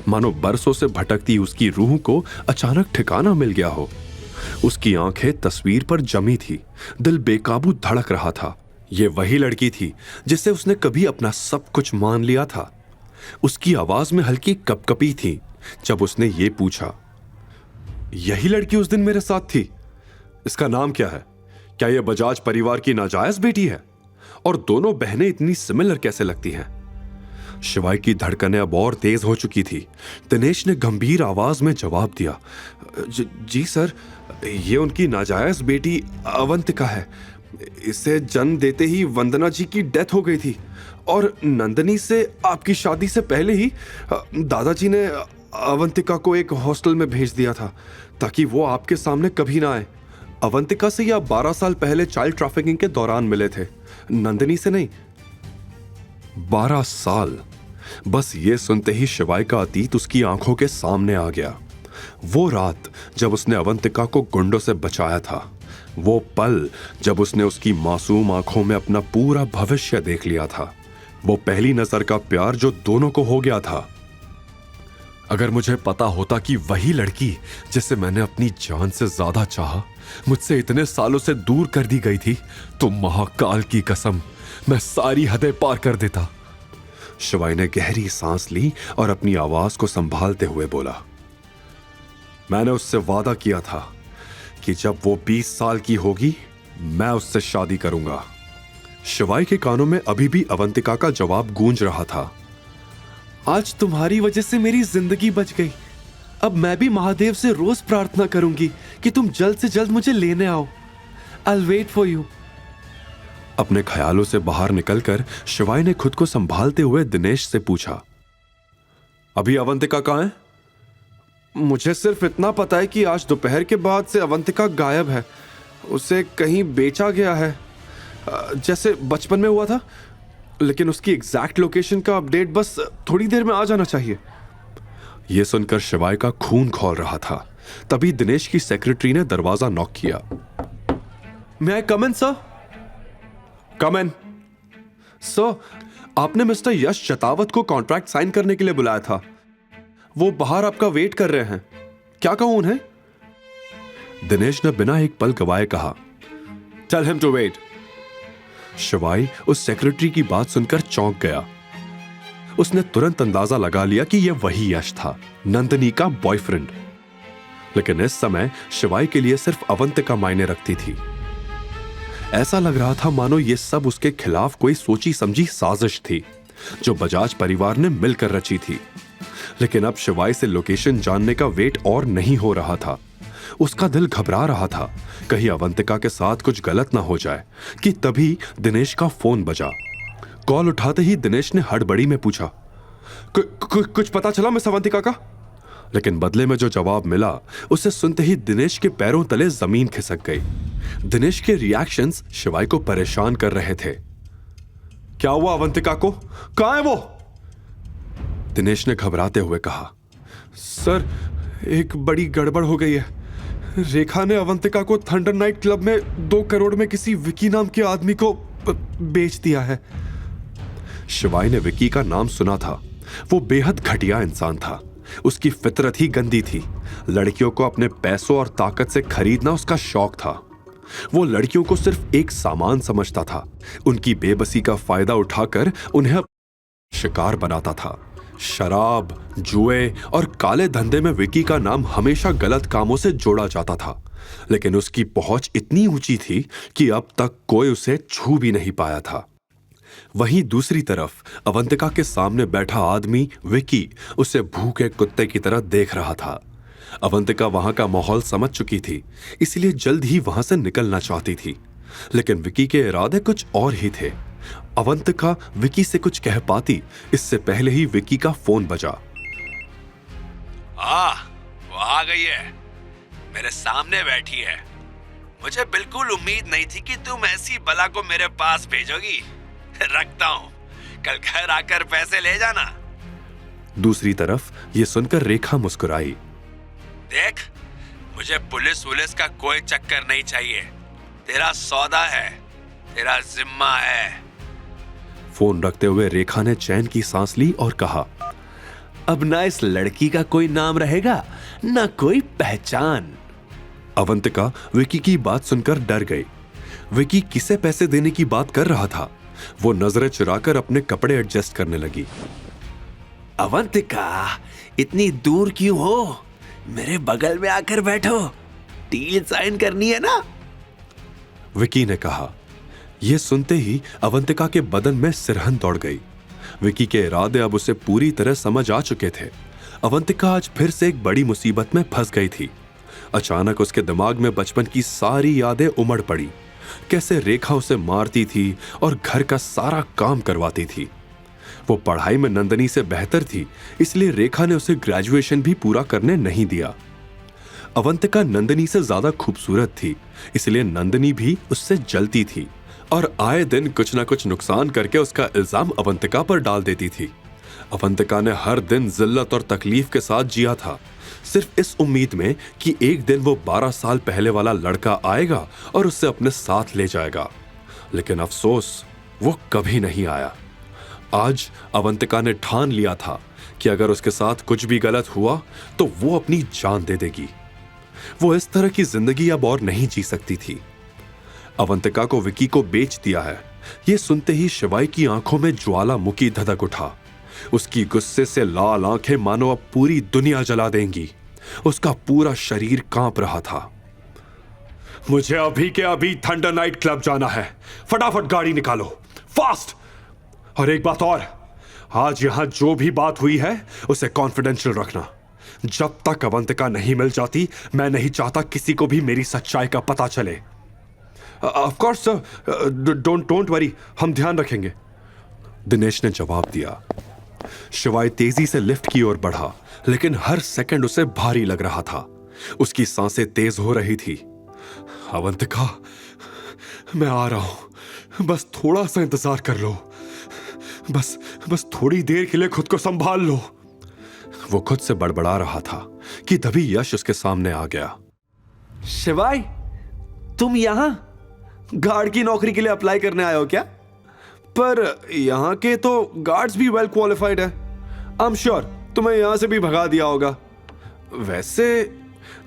मानो बरसों से भटकती उसकी रूह को अचानक ठिकाना मिल गया हो। उसकी आंखें तस्वीर पर जमी थी, दिल बेकाबू धड़क रहा था। ये वही लड़की थी जिसे उसने कभी अपना सब कुछ मान लिया था। उसकी आवाज में हल्की कपकपी थी जब उसने ये पूछा, यही लड़की उस दिन मेरे साथ थी? इसका नाम क्या है? क्या यह बजाज परिवार की नाजायज बेटी है? और दोनों बहनें इतनी सिमिलर कैसे लगती हैं? शिवाय की धड़कनें अब और तेज हो चुकी थी। दिनेश ने गंभीर आवाज में जवाब दिया, जी सर, ये उनकी नाजायज बेटी अवंतिका है। इसे जन्म देते ही वंदना जी की डेथ हो गई थी और नंदिनी से आपकी शादी से पहले ही दादाजी ने अवंतिका को एक हॉस्टल में भेज दिया था ताकि वो आपके सामने कभी ना आए। अवंतिका से ये 12 साल पहले चाइल्ड ट्रैफिकिंग के दौरान मिले थे, नंदिनी से नहीं। 12 साल! बस ये सुनते ही शिवाय का अतीत उसकी आंखों के सामने आ गया। वो रात जब उसने अवंतिका को गुंडों से बचाया था, वो पल जब उसने उसकी मासूम आंखों में अपना पूरा भविष्य देख लिया था, वो पहली नजर का प्यार जो दोनों को हो गया था। अगर मुझे पता होता कि वही लड़की जिसे मैंने अपनी जान से ज्यादा चाहा मुझसे इतने सालों से दूर कर दी गई थी, तो महाकाल की कसम मैं सारी हदें पार कर देता। शिवाय ने गहरी सांस ली और अपनी आवाज को संभालते हुए बोला, मैंने उससे वादा किया था कि जब वो 20 साल की होगी मैं उससे शादी करूंगा। शिवाय के कानों में अभी भी अवंतिका का जवाब गूंज रहा था, आज तुम्हारी वजह से मेरी जिंदगी बच गई। अब मैं भी महादेव से रोज प्रार्थना करूंगी कि तुम जल्द से जल्द मुझे लेने आओ। I'll wait for you. अपने ख्यालों से बाहर निकलकर शिवाय ने खुद को संभालते हुए दिनेश से पूछा, अभी अवंतिका कहाँ है? मुझे सिर्फ इतना पता है कि आज दोपहर के बाद से अवंतिका गायब है। उसे कहीं बेचा गया है, जैसे बचपन में हुआ था, लेकिन उसकी एग्जैक्ट लोकेशन का अपडेट बस थोड़ी देर में आ जाना चाहिए। यह सुनकर शिवाय का खून खौल रहा था। तभी दिनेश की सेक्रेटरी ने दरवाजा नॉक किया। मैं आई कम इन सर? कम इन। सर, आपने मिस्टर यश चतावत को कॉन्ट्रैक्ट साइन करने के लिए बुलाया था। वो बाहर आपका वेट कर रहे हैं। क्या कहूं उन्हें? दिनेश ने बिना एक पल गवाए कहा, टेल हिम टू वेट। शिवाय उस सेक्रेटरी की बात सुनकर चौंक गया। उसने तुरंत अंदाजा लगा लिया कि यह वही यश था, नंदिनी का बॉयफ्रेंड। लेकिन इस समय शिवाय के लिए सिर्फ अवंतिका मायने रखती थी। ऐसा लग रहा था मानो यह सब उसके खिलाफ कोई सोची समझी साजिश थी, जो बजाज परिवार ने मिलकर रची थी। लेकिन अब शिवाय से लोकेशन जानने का वेट और नहीं हो रहा था। उसका दिल घबरा रहा था, कहीं अवंतिका के साथ कुछ गलत ना हो जाए। कि तभी दिनेश का फोन बजा। कॉल उठाते ही दिनेश ने हड़बड़ी में पूछा, कुछ पता चला मिस अवंतिका का? लेकिन बदले में जो जवाब मिला, उसे सुनते ही दिनेश के पैरों तले जमीन खिसक गई। दिनेश के रिएक्शंस शिवाय को परेशान कर रहे थे। क्या हुआ अवंतिका को? कहां है वो? दिनेश ने घबराते हुए कहा, सर, एक बड़ी गड़बड़ हो गई है। रेखा ने अवंतिका को थंडर नाइट क्लब में 2 करोड़ में किसी विकी नाम के आदमी को बेच दिया है। शिवाय ने विकी का नाम सुना था। वो बेहद घटिया इंसान था। उसकी फितरत ही गंदी थी। लड़कियों को अपने पैसों और ताकत से खरीदना उसका शौक था। वो लड़कियों को सिर्फ एक सामान समझता था। उनकी बेबसी का फायदा उठाकर उन्हें शिकार बनाता था। शराब, जुए और काले धंधे में विकी का नाम हमेशा गलत कामों से जोड़ा जाता था। लेकिन उसकी पहुंच इतनी ऊंची थी कि अब तक कोई उसे छू भी नहीं पाया था। वहीं दूसरी तरफ अवंतिका के सामने बैठा आदमी विकी उसे भूखे कुत्ते की तरह देख रहा था। अवंतिका वहां का माहौल समझ चुकी थी, इसलिए जल्द ही वहां से निकलना चाहती थी। लेकिन विकी के इरादे कुछ और ही थे। अवंतिका विकी से कुछ कह पाती, इससे पहले ही विकी का फोन बजा। वो आ गई है, मेरे सामने बैठी है। मुझे बिल्कुल उम्मीद नहीं थी कि तुम ऐसी बला को मेरे पास भेजोगी। रखता हूं, कल घर आकर पैसे ले जाना। दूसरी तरफ ये सुनकर रेखा मुस्कुराई। देख, मुझे पुलिस वुलिस का कोई चक्कर नहीं चाहिए। तेरा सौदा है, तेरा जिम्मा है। फोन रखते हुए रेखा ने चैन की सांस ली और कहा, अब ना इस लड़की का कोई नाम रहेगा, ना कोई पहचान। अवंतिका विकी की बात सुनकर डर गई। विकी किसे पैसे देने की बात कर रहा था? वो नजरें चुराकर अपने कपड़े एडजस्ट करने लगी। अवंतिका, इतनी दूर क्यों हो? मेरे बगल में आकर बैठो, डील साइन करनी है ना? विकी ने कहा। यह सुनते ही अवंतिका के बदन में सिरहन दौड़ गई। विकी के इरादे अब उसे पूरी तरह समझ आ चुके थे। अवंतिका आज फिर से एक बड़ी मुसीबत में फंस गई थी। अचानक उसके दिमाग में बचपन की सारी यादें उमड़ पड़ी। कैसे रेखा उसे मारती थी और घर का सारा काम करवाती थी। वो पढ़ाई में नंदिनी से बेहतर थी, इसलिए रेखा ने उसे ग्रेजुएशन भी पूरा करने नहीं दिया। अवंतिका नंदिनी से ज्यादा खूबसूरत थी, इसलिए नंदिनी भी उससे जलती थी और आए दिन कुछ ना कुछ नुकसान करके उसका इल्जाम अवंतिका पर डाल देती थी। अवंतिका ने हर दिन जिल्लत और तकलीफ के साथ जिया था, सिर्फ इस उम्मीद में कि एक दिन वो 12 साल पहले वाला लड़का आएगा और उसे अपने साथ ले जाएगा। लेकिन अफसोस, वो कभी नहीं आया। आज अवंतिका ने ठान लिया था कि अगर उसके साथ कुछ भी गलत हुआ तो वो अपनी जान दे देगी। वो इस तरह की जिंदगी अब और नहीं जी सकती थी। अवंतिका को विकी को बेच दिया है, यह सुनते ही शिवाय की आंखों में ज्वालामुखी धधक उठा। उसकी गुस्से से लाल आंखें मानो अब पूरी दुनिया जला देंगी। उसका पूरा शरीर कांप रहा था। मुझे अभी के अभी थंडर नाइट क्लब जाना है, फटाफट गाड़ी निकालो, फास्ट। और एक बात और, आज यहां जो भी बात हुई है उसे कॉन्फिडेंशियल रखना। जब तक अवंतिका नहीं मिल जाती, मैं नहीं चाहता किसी को भी मेरी सच्चाई का पता चले। Of course sir, don't worry, हम ध्यान रखेंगे। दिनेश ने जवाब दिया। शिवाय तेजी से लिफ्ट की ओर बढ़ा, लेकिन हर सेकंड उसे भारी लग रहा था। उसकी सांसें तेज हो रही थी। अवंतिका, मैं आ रहा हूं, बस थोड़ा सा इंतजार कर लो, बस थोड़ी देर के लिए खुद को संभाल लो। वो खुद से बड़बड़ा रहा था कि तभी यश उसके सामने आ गया। शिवाय, तुम यहां गार्ड की नौकरी के लिए अप्लाई करने आए हो क्या? पर यहां के तो गार्ड्स भी वेल क्वालिफाइड है। आई एम श्योर तुम्हें यहां से भी भगा दिया होगा। वैसे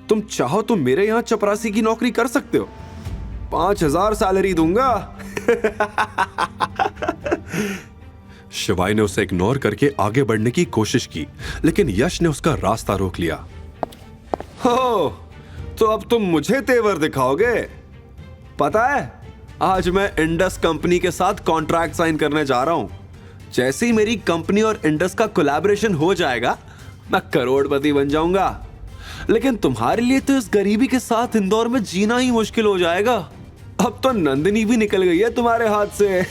तुम चाहो तो मेरे यहां चपरासी की नौकरी कर सकते हो, 5,000 सैलरी दूंगा। शिवाय ने उसे इग्नोर करके आगे बढ़ने की कोशिश की, लेकिन यश ने उसका रास्ता रोक लिया। हो, तो अब तुम मुझे तेवर दिखाओगे? पता है, आज मैं इंडस कंपनी के साथ कॉन्ट्रैक्ट साइन करने जा रहा हूं। जैसे ही मेरी कंपनी और इंडस का कोलैबोरेशन हो जाएगा, मैं करोड़पति बन जाऊंगा। लेकिन तुम्हारे लिए तो इस गरीबी के साथ इंदौर में जीना ही मुश्किल हो जाएगा। अब तो नंदिनी भी निकल गई है तुम्हारे हाथ से।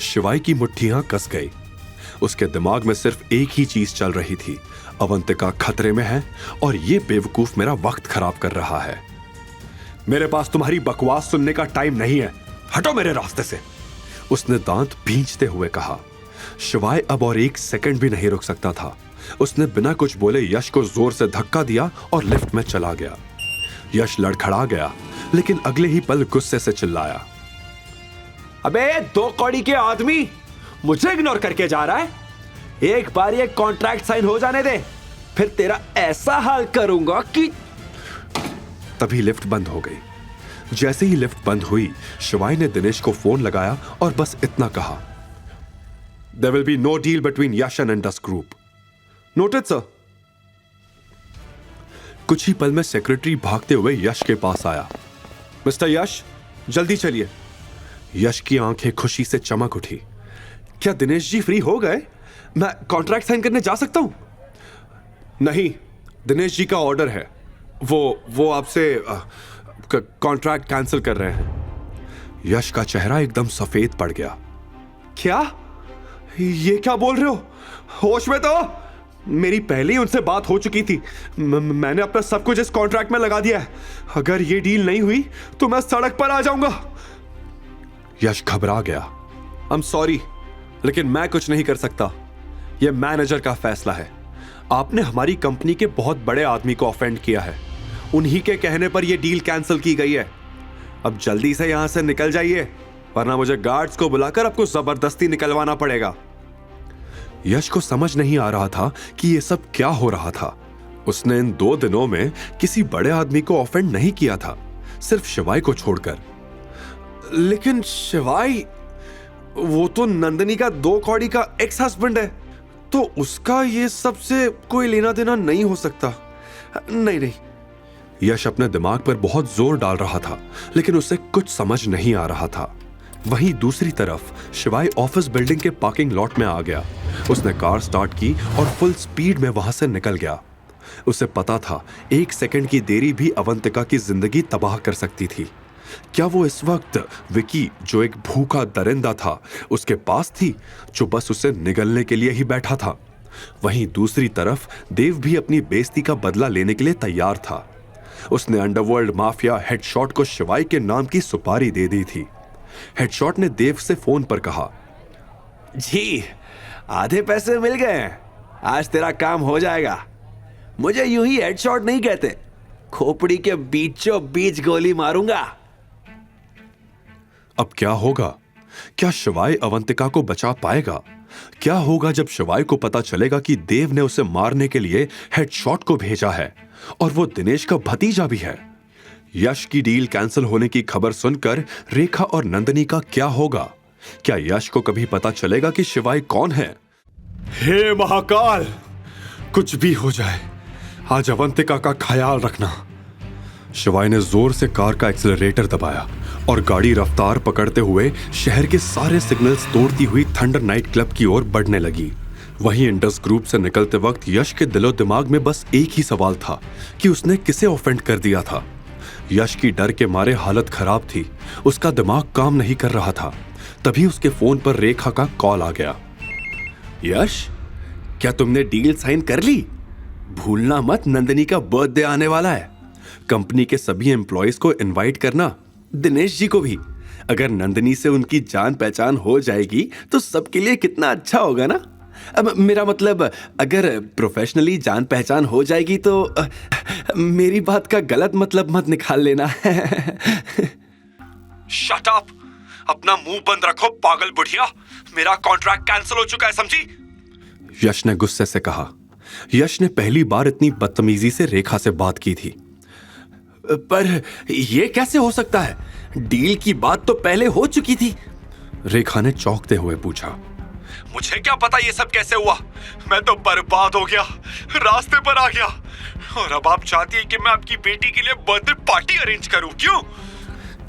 शिवाय की मुट्ठियां कस गई। उसके दिमाग में सिर्फ एक ही चीज चल रही थी, अवंतिका खतरे में है और ये बेवकूफ मेरा वक्त खराब कर रहा है। मेरे पास तुम्हारी बकवास सुनने का टाइम नहीं है, हटो मेरे रास्ते से, उसने दांत भींचते हुए कहा। शिवाय अब और एक सेकंड भी नहीं रुक सकता था। उसने बिना कुछ बोले यश को जोर से धक्का दिया और लिफ्ट में चला गया। यश लड़खड़ा गया, लेकिन अगले ही पल गुस्से से चिल्लाया। अबे 2 कौड़ी के आदमी, मुझे इग्नोर करके जा रहा है? एक बार ये कॉन्ट्रैक्ट साइन हो जाने दे, फिर तेरा ऐसा हाल करूंगा कि। तभी लिफ्ट बंद हो गई। जैसे ही लिफ्ट बंद हुई, शिवाय ने दिनेश को फोन लगाया और बस इतना कहा, There will be no deal between Yash and Indus Group. Noted, sir. कुछ ही पल में सेक्रेटरी भागते हुए यश के पास आया। मिस्टर यश, जल्दी चलिए। यश की आंखें खुशी से चमक उठी। क्या दिनेश जी फ्री हो गए? मैं कॉन्ट्रैक्ट साइन करने जा सकता हूं? नहीं, दिनेश जी का ऑर्डर है। वो आपसे कॉन्ट्रैक्ट कैंसिल कर रहे हैं। यश का चेहरा एकदम सफेद पड़ गया। क्या? ये क्या बोल रहे हो? होश में तो? मेरी पहले ही उनसे बात हो चुकी थी। मैंने अपना सब कुछ इस कॉन्ट्रैक्ट में लगा दिया है। अगर ये डील नहीं हुई तो मैं सड़क पर आ जाऊंगा। यश घबरा गया। आई एम सॉरी, लेकिन मैं कुछ नहीं कर सकता। यह मैनेजर का फैसला है। आपने हमारी कंपनी के बहुत बड़े आदमी को ऑफेंड किया है। उन्हीं के कहने पर यह डील कैंसिल की गई है। अब जल्दी से यहां से निकल जाइए, वरना मुझे गार्ड्स को बुलाकर आपको जबरदस्ती निकलवाना पड़ेगा। यश को समझ नहीं आ रहा था कि यह सब क्या हो रहा था। उसने इन 2 दिनों में किसी बड़े आदमी को ऑफेंड नहीं किया था, सिर्फ शिवाय को छोड़कर। लेकिन शिवाय, वो तो नंदिनी का 2 कौड़ी का एक्स हस्बैंड है, तो उसका ये सबसे कोई लेना देना नहीं हो सकता। नहीं। यश अपने दिमाग पर बहुत जोर डाल रहा था, लेकिन उसे कुछ समझ नहीं आ रहा था। वहीं दूसरी तरफ शिवाय ऑफिस बिल्डिंग के पार्किंग लॉट में आ गया। उसने कार स्टार्ट की और फुल स्पीड में वहां से निकल गया। उसे पता था 1 सेकंड की देरी भी अवंतिका की जिंदगी तबाह कर सकती थी। क्या वो इस वक्त विकी, जो एक भूखा दरिंदा था, उसके पास थी, जो बस उसे निगलने के लिए ही बैठा था? वहीं दूसरी तरफ देव भी अपनी बेइज्जती का बदला लेने के लिए तैयार था। उसने अंडरवर्ल्ड माफिया हेडशॉट को शिवाय के नाम की सुपारी दे दी थी। हेडशॉट ने देव से फोन पर कहा, जी, आधे पैसे मिल गए हैं, आज तेरा काम हो जाएगा। मुझे यूं ही हेडशॉट नहीं कहते, खोपड़ी के बीचों बीच गोली मारूंगा। अब क्या होगा? क्या शिवाय अवंतिका को बचा पाएगा? क्या होगा जब शिवाय को पता चलेगा कि देव ने उसे मारने के लिए हेडशॉट को भेजा है और वो दिनेश का भतीजा भी है? यश की डील कैंसिल होने की खबर सुनकर रेखा और नंदिनी का क्या होगा? क्या यश को कभी पता चलेगा कि शिवाय कौन है? हे महाकाल, कुछ भी हो जाए, आज अवंतिका का ख्याल रखना। शिवाय ने जोर से कार का एक्सीलरेटर दबाया और गाड़ी रफ्तार पकड़ते हुए शहर के सारे सिग्नल्स तोड़ती हुई थंडर नाइट क्लब की ओर बढ़ने लगी। वहीं इंडस ग्रुप से निकलते वक्त यश के दिलो दिमाग में बस एक ही सवाल था कि उसने किसे ऑफेंड कर दिया था। यश की डर के मारे हालत खराब थी, उसका दिमाग काम नहीं कर रहा था। तभी उसके फोन पर रेखा का कॉल आ गया। यश, क्या तुमने डील साइन कर ली? भूलना मत, नंदिनी का बर्थडे आने वाला है। कंपनी के सभी एम्प्लॉयज को इनवाइट करना, दिनेश जी को भी। अगर नंदिनी से उनकी जान पहचान हो जाएगी तो सबके लिए कितना अच्छा होगा ना। अब मेरा मतलब, अगर प्रोफेशनली जान पहचान हो जाएगी तो मेरी बात का गलत मतलब मत निकाल लेना। Shut up! अपना मुंह बंद रखो पागल बुढ़िया। मेरा कॉन्ट्रैक्ट कैंसिल हो चुका है, समझी? यश ने गुस्से से कहा। यश ने पहली बार इतनी बदतमीजी से रेखा से बात की थी। पर यह कैसे हो सकता है? डील की बात तो पहले हो चुकी थी। रेखा ने चौंकते हुए पूछा। मुझे क्या पता ये सब कैसे हुआ? मैं तो बर्बाद हो गया, रास्ते पर आ गया। और अब आप चाहती है कि मैं आपकी बेटी के लिए बर्थडे पार्टी अरेंज करूं, क्यों?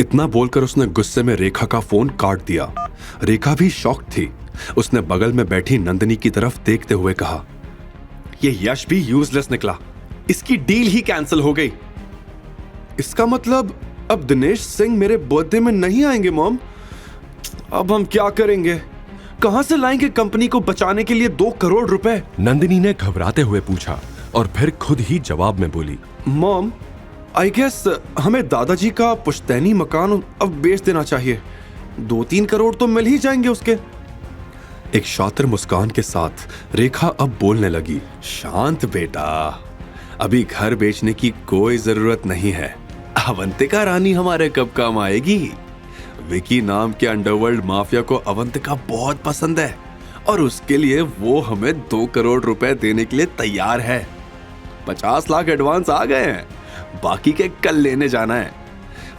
इतना बोलकर उसने गुस्से में रेखा का फोन काट दिया। रेखा भी शॉक थी। उसने बगल में बैठी नंदिनी की तरफ देखते हुए कहा, ये यश भी यूजलेस निकला, इसकी डील ही कैंसिल हो गई। इसका मतलब अब दिनेश सिंह मेरे बर्थडे में नहीं आएंगे मॉम। अब हम क्या करेंगे? कहां से लाएंगे कंपनी को बचाने के लिए 2 करोड़ रुपए? नंदिनी ने घबराते हुए पूछा और फिर खुद ही जवाब में बोली, मॉम, आई गेस हमें दादाजी का पुश्तैनी मकान अब बेच देना चाहिए। 2-3 करोड़ तो मिल ही जाएंगे उसके। एक शातिर मुस्कान के साथ रेखा अब बोलने लगी। शांत बेटा, अभी घर बेचने की कोई जरूरत नहीं है। अवंतिका रानी हमारे कब काम आएगी? विकी नाम के अंडरवर्ल्ड माफिया को अवंतिका बहुत पसंद है और उसके लिए वो हमें 2 करोड़ रुपए देने के लिए तैयार है। 50 लाख एडवांस आ गए हैं, बाकी के कल लेने जाना है।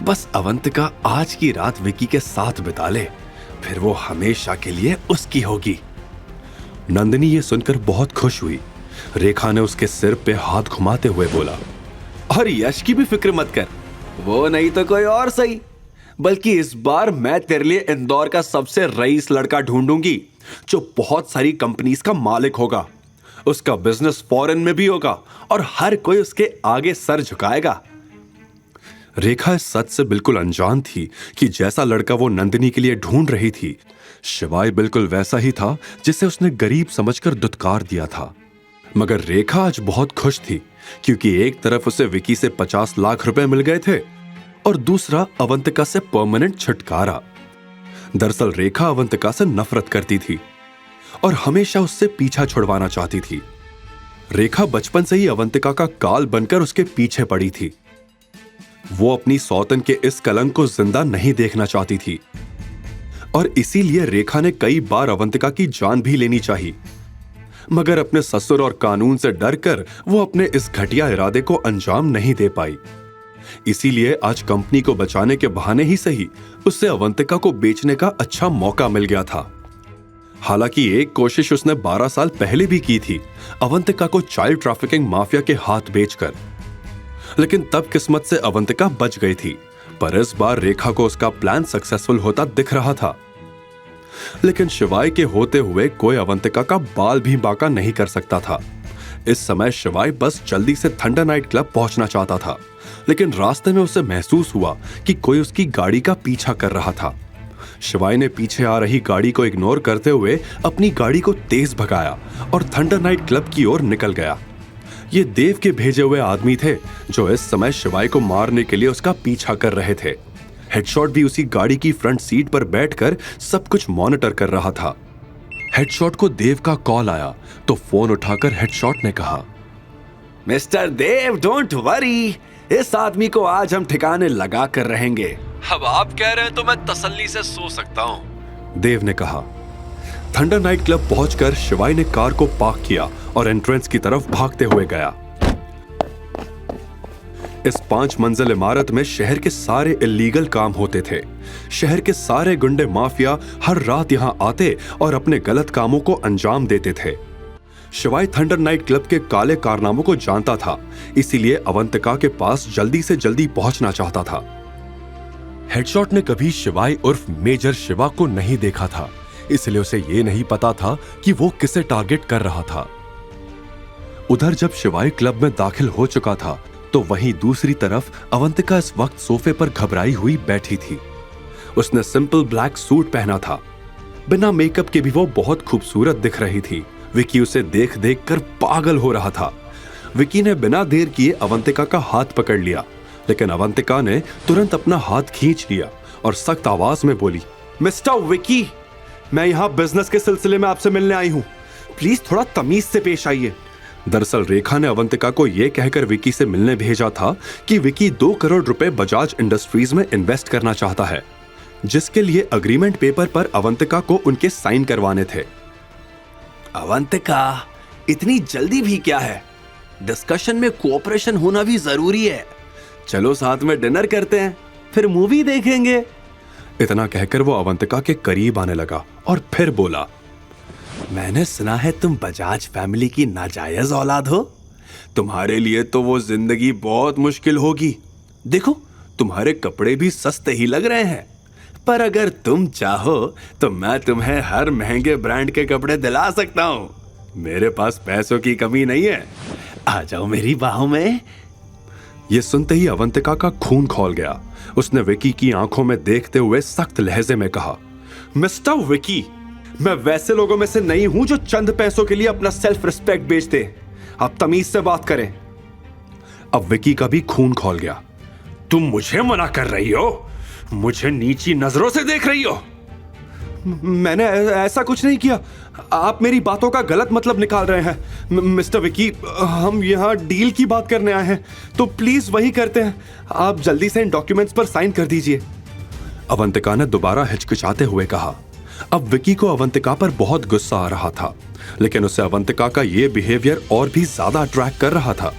बस अवंतिका आज की रात विकी के साथ बिता ले, फिर वो हमेशा के लिए उसकी होगी। नंदिनी ये सुनकर बहुत खुश हुई। रेखा ने उसके सिर पे हाथ घुमाते हुए बोला, और यश की भी फिक्र मत कर, वो नहीं तो कोई और सही। बल्कि इस बार मैं तेरे लिए इंदौर का सबसे रईस लड़का ढूंढूंगी जो बहुत सारी कंपनीज का मालिक होगा। उसका बिजनेस फॉरेन में भी होगा और हर कोई उसके आगे सर झुकाएगा। रेखा इस सच से बिल्कुल अनजान थी कि जैसा लड़का वो नंदिनी के लिए ढूंढ रही थी, शिवाय बिल्कुल वैसा ही था जिसे उसने गरीब समझकर दुत्कार दिया था। मगर रेखा आज बहुत खुश थी क्योंकि एक तरफ उसे विकी से 50 लाख रुपए मिल गए थे और दूसरा अवंतिका से परमानेंट छुटकारा। दरअसल रेखा अवंतिका से नफरत करती थी और हमेशा उससे पीछा छुड़वाना चाहती थी। रेखा बचपन से ही अवंतिका का काल बनकर उसके पीछे पड़ी थी। वो अपनी सौतन के इस कलंक को जिंदा नहीं देखना चाहती थी और इसीलिए रेखा ने कई बार अवंतिका की जान भी लेनी चाहिए, मगर अपने ससुर और कानून से डरकर वो अपने इस घटिया इरादे को अंजाम नहीं दे पाई। इसीलिए आज कंपनी को बचाने के बहाने ही सही उससे अवंतिका को बेचने का अच्छा मौका मिल गया था। हालांकि एक कोशिश उसने 12 साल पहले भी की थी, अवंतिका को चाइल्ड ट्रैफिकिंग माफिया के हाथ बेचकर, लेकिन तब किस्मत से अवंतिका बच गई थी। पर इस बार रेखा को उसका प्लान सक्सेसफुल होता दिख रहा था। लेकिन शिवाय के होते हुए कोई अवंतिका का बाल भी बांका नहीं कर सकता था। इस समय शिवाय बस जल्दी से थंडर नाइट क्लब पहुंचना चाहता था, लेकिन रास्ते में उसे महसूस हुआ कि कोई उसकी गाड़ी का पीछा कर रहा था। शिवाय ने पीछे आ रही गाड़ी को इग्नोर करते हुए अपनी गाड़ी को तेज भगाया और थंडर नाइट क्लब की ओर निकल गया। ये देव के भेजे हुए आदमी थे जो इस समय शिवाय को मारने के लिए उसका पीछा कर रहे थे। हेडशॉट भी उसी गाड़ी की फ्रंट सीट पर बैठकर सब कुछ मॉनिटर कर रहा था। हेडशॉट को देव का कॉल आया तो फोन उठाकर हेडशॉट ने कहा, मिस्टर देव, डोंट वरी, इस आदमी को आज हम ठिकाने लगा कर रहेंगे। अब आप कह रहे हैं तो मैं तसल्ली से सो सकता हूं, देव ने कहा। थंडर नाइट क्लब पहुंचकर शिवाय ने कार को पार्क किया और एंट्रेंस की तरफ भागते हुए गया। इस 5 मंजिल इमारत में शहर के सारे इल्लीगल काम होते थे। शहर के सारे गुंडे माफिया हर रात यहां आते और अपने गलत कामों को अंजाम देते थे। शिवाय थंडर नाइट क्लब के काले कारनामों को जानता था, इसीलिए अवंतिका के पास जल्दी से जल्दी पहुंचना चाहता था। हेडशॉट ने कभी शिवाय उर्फ मेजर शिवा को नहीं देखा था, इसलिए उसे यह नहीं पता था कि वो किसे टारगेट कर रहा था। उधर जब शिवाय क्लब में दाखिल हो चुका था तो वहीं दूसरी तरफ अवंतिका इस वक्त सोफे पर घबराई हुई बैठी थी। उसने सिंपल ब्लैक सूट पहना था। बिना मेकअप के भी वो बहुत खूबसूरत दिख रही थी। विकी उसे देख देख कर पागल हो रहा था। विकी ने बिना देर किए अवंतिका का हाथ पकड़ लिया, लेकिन अवंतिका ने तुरंत अपना हाथ खींच लिया और सख्त आवाज में बोली, मिस्टर विकी, मैं यहाँ बिजनेस के सिलसिले में आपसे मिलने आई हूँ, प्लीज थोड़ा तमीज से पेश आइए। दरअसल रेखा ने अवंतिका को यह कहकर विकी से मिलने भेजा था कि विकी 2 करोड़ रुपए बजाज इंडस्ट्रीज में इन्वेस्ट करना चाहता है, जिसके लिए अग्रीमेंट पेपर पर अवंतिका को उनके साइन करवाने थे। अवंतिका, इतनी जल्दी भी क्या है? डिस्कशन में कोऑपरेशन होना भी जरूरी है। चलो साथ में डिनर करते हैं, फिर मूवी देखेंगे। इतना कहकर वो अवंतिका के करीब आने लगा और फिर बोला, मैंने सुना है तुम बजाज फैमिली की नाजायज औलाद हो। तुम्हारे लिए तो वो जिंदगी बहुत मुश्किल होगी। देखो, तुम्हारे कपड़े भी सस्ते ही लग रहे हैं, पर अगर तुम चाहो तो मैं तुम्हें हर महंगे ब्रांड के कपड़े दिला सकता हूं। मेरे पास पैसों की कमी नहीं है, आ जाओ मेरी बाहों में। ये सुनते ही अवंतिका का खून खौल गया। उसने विकी की आंखों में देखते हुए सख्त लहजे में कहा, मिस्टर विकी, मैं वैसे लोगों में से नहीं हूं जो चंद पैसों के लिए अपना सेल्फ रिस्पेक्ट बेच दे। आप तमीज से बात करें। अब विकी का भी खून खौल गया। तुम मुझे मना कर रही हो? मुझे नीची नजरों से देख रही हो? मैंने ऐसा कुछ नहीं किया। आप मेरी बातों का गलत मतलब निकाल रहे हैं। मिस्टर विकी, हम यहाँ डील की बात करने आए हैं, तो प्लीज वही करते हैं। आप जल्दी से इन डॉक्यूमेंट्स पर साइन कर दीजिए। अवंतिका ने दोबारा हिचकिचाते हुए कहा। अब विकी को अवंतिका पर बहुत गुस्सा आ रहा था, लेकिन उसे अवंतिका का यह बिहेवियर और भी ज्यादा अट्रैक्ट कर रहा था।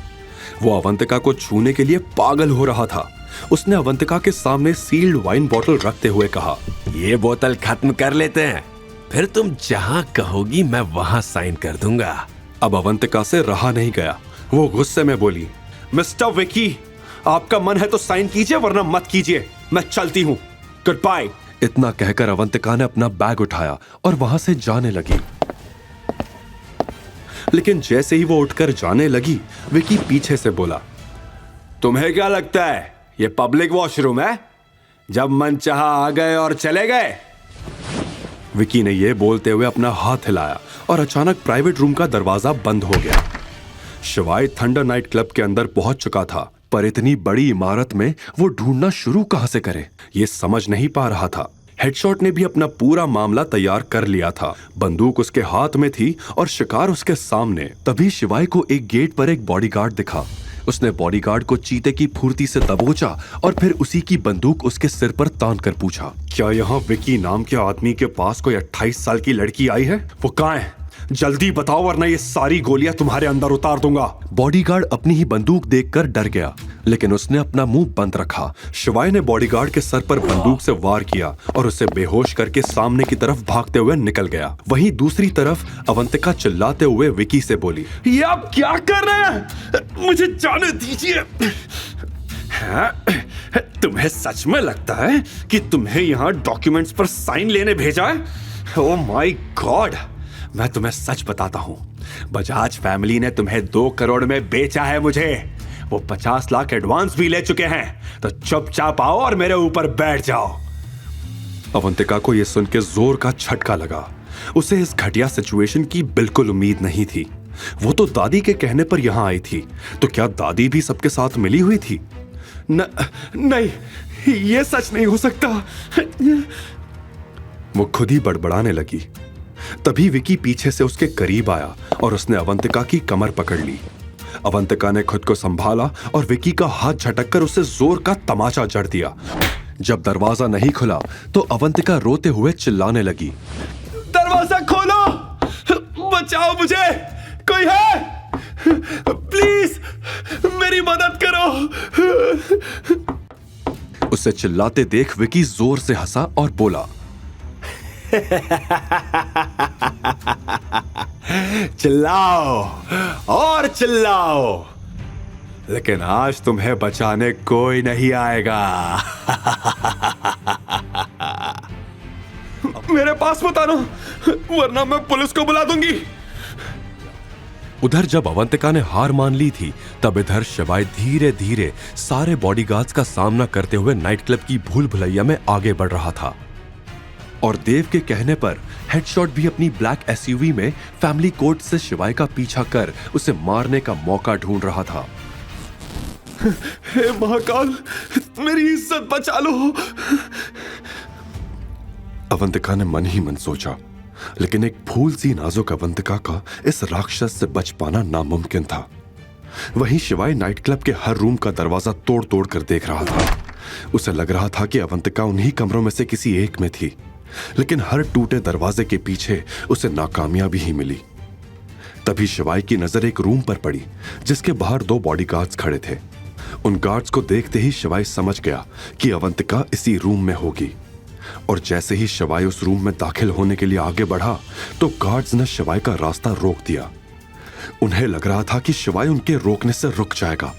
वो अवंतिका को छूने के लिए पागल हो रहा था। उसने अवंतिका के सामने सील्ड वाइन बोतल रखते हुए कहा, ये बोतल खत्म कर लेते हैं, फिर तुम जहां कहोगी मैं वहां साइन कर दूंगा। अब अवंतिका से रहा नहीं गया। वो गुस्से में बोली, मिस्टर विकी, आपका मन है तो साइन कीजिए, वरना मत कीजिए। मैं चलती हूं। Good bye. इतना कहकर अवंतिका ने अपना बैग उठाया और वहां से जाने लगी। लेकिन जैसे ही वो उठकर जाने लगी, विकी पीछे से बोला, तुम्हें क्या लगता है ये पब्लिक वॉशरूम है? जब मन चाहा आ गए और चले गए। विकी ने यह बोलते हुए अपना हाथ हिलाया और अचानक प्राइवेट रूम का दरवाजा बंद हो गया। शिवाय थंडर नाइट क्लब के अंदर पहुंच चुका था, पर इतनी बड़ी इमारत में वो ढूंढना शुरू कहां से करे, ये समझ नहीं पा रहा था। हेडशॉट ने भी अपना पूरा मामला तैयार कर लिया था। बंदूक उसके हाथ में थी और शिकार उसके सामने। तभी शिवाय को एक गेट पर एक बॉडीगार्ड दिखा। उसने बॉडीगार्ड को चीते की फुर्ती से दबोचा और फिर उसी की बंदूक उसके सिर पर तान कर पूछा, क्या यहाँ विकी नाम के आदमी के पास कोई 28 साल की लड़की आई है? वो कहाँ है? जल्दी बताओ, वरना ये सारी गोलियां तुम्हारे अंदर उतार दूंगा। बॉडीगार्ड अपनी ही बंदूक देखकर डर गया, लेकिन उसने अपना मुंह बंद रखा। शिवाय ने बॉडीगार्ड के सर पर बंदूक से वार किया और उसे बेहोश करके सामने की तरफ भागते हुए निकल गया। वहीं दूसरी तरफ अवंतिका चिल्लाते हुए विकी से बोली, ये आप क्या कर रहे हैं? मुझे जाने दीजिए। तुम्हें सच में लगता है कि तुम्हें यहाँ डॉक्यूमेंट्स पर साइन लेने भेजा है? ओह माय गॉड, मैं तुम्हें सच बताता हूं, बजाज फैमिली ने तुम्हें 2 करोड़ में बेचा है मुझे। वो 50 लाख एडवांस भी ले चुके हैं, तो चुपचाप आओ और मेरे ऊपर बैठ जाओ। अवंतिका को यह सुन के जोर का झटका लगा। उसे इस घटिया सिचुएशन की बिल्कुल उम्मीद नहीं थी। वो तो दादी के कहने पर यहां आई थी, तो क्या दादी भी सबके साथ मिली हुई थी? नहीं, ये सच नहीं हो सकता। वो खुद ही बड़बड़ाने लगी। तभी विकी पीछे से उसके करीब आया और उसने अवंतिका की कमर पकड़ ली। अवंतिका ने खुद को संभाला और विकी का हाथ झटककर उसे जोर का तमाचा जड़ दिया। जब दरवाजा नहीं खुला तो अवंतिका रोते हुए चिल्लाने लगी, दरवाजा खोलो, बचाओ मुझे, कोई है? प्लीज मेरी मदद करो। उसे चिल्लाते देख विकी जोर से हंसा और बोला, चिल्लाओ और चिल्लाओ, लेकिन आज तुम्हें बचाने कोई नहीं आएगा। मेरे पास मत आना, वरना मैं पुलिस को बुला दूंगी। उधर जब अवंतिका ने हार मान ली थी, तब इधर शिवाय धीरे धीरे सारे बॉडीगार्ड्स का सामना करते हुए नाइट क्लब की भूल भुलैया में आगे बढ़ रहा था। और देव के कहने पर हेडशॉट भी अपनी ब्लैक एसयूवी में फैमिली कोर्ट से शिवाय का पीछा कर उसे मारने का मौका ढूंढ रहा था। हे महाकाल, मेरी इज्जत बचा लो। अवंतिका ने मन ही मन सोचा, लेकिन एक फूल सी नाजुक अवंतिका का इस राक्षस से बच पाना नामुमकिन था। वहीं शिवाय नाइट क्लब के हर रूम का दरवाजा तोड़ तोड़ कर देख रहा था। उसे लग रहा था कि अवंतिका उन्हीं कमरों में से किसी एक में थी, लेकिन हर टूटे दरवाजे के पीछे उसे नाकामयाबी ही मिली। तभी शिवाय की नजर एक रूम पर पड़ी जिसके बाहर 2 बॉडीगार्ड्स खड़े थे। उन गार्ड्स को देखते ही शिवाय समझ गया कि अवंतिका इसी रूम में होगी। और जैसे ही शिवाय उस रूम में दाखिल होने के लिए आगे बढ़ा तो गार्ड्स ने शिवाय का रास्ता रोक दिया। उन्हें लग रहा था कि शिवाय उनके रोकने से रुक जाएगा।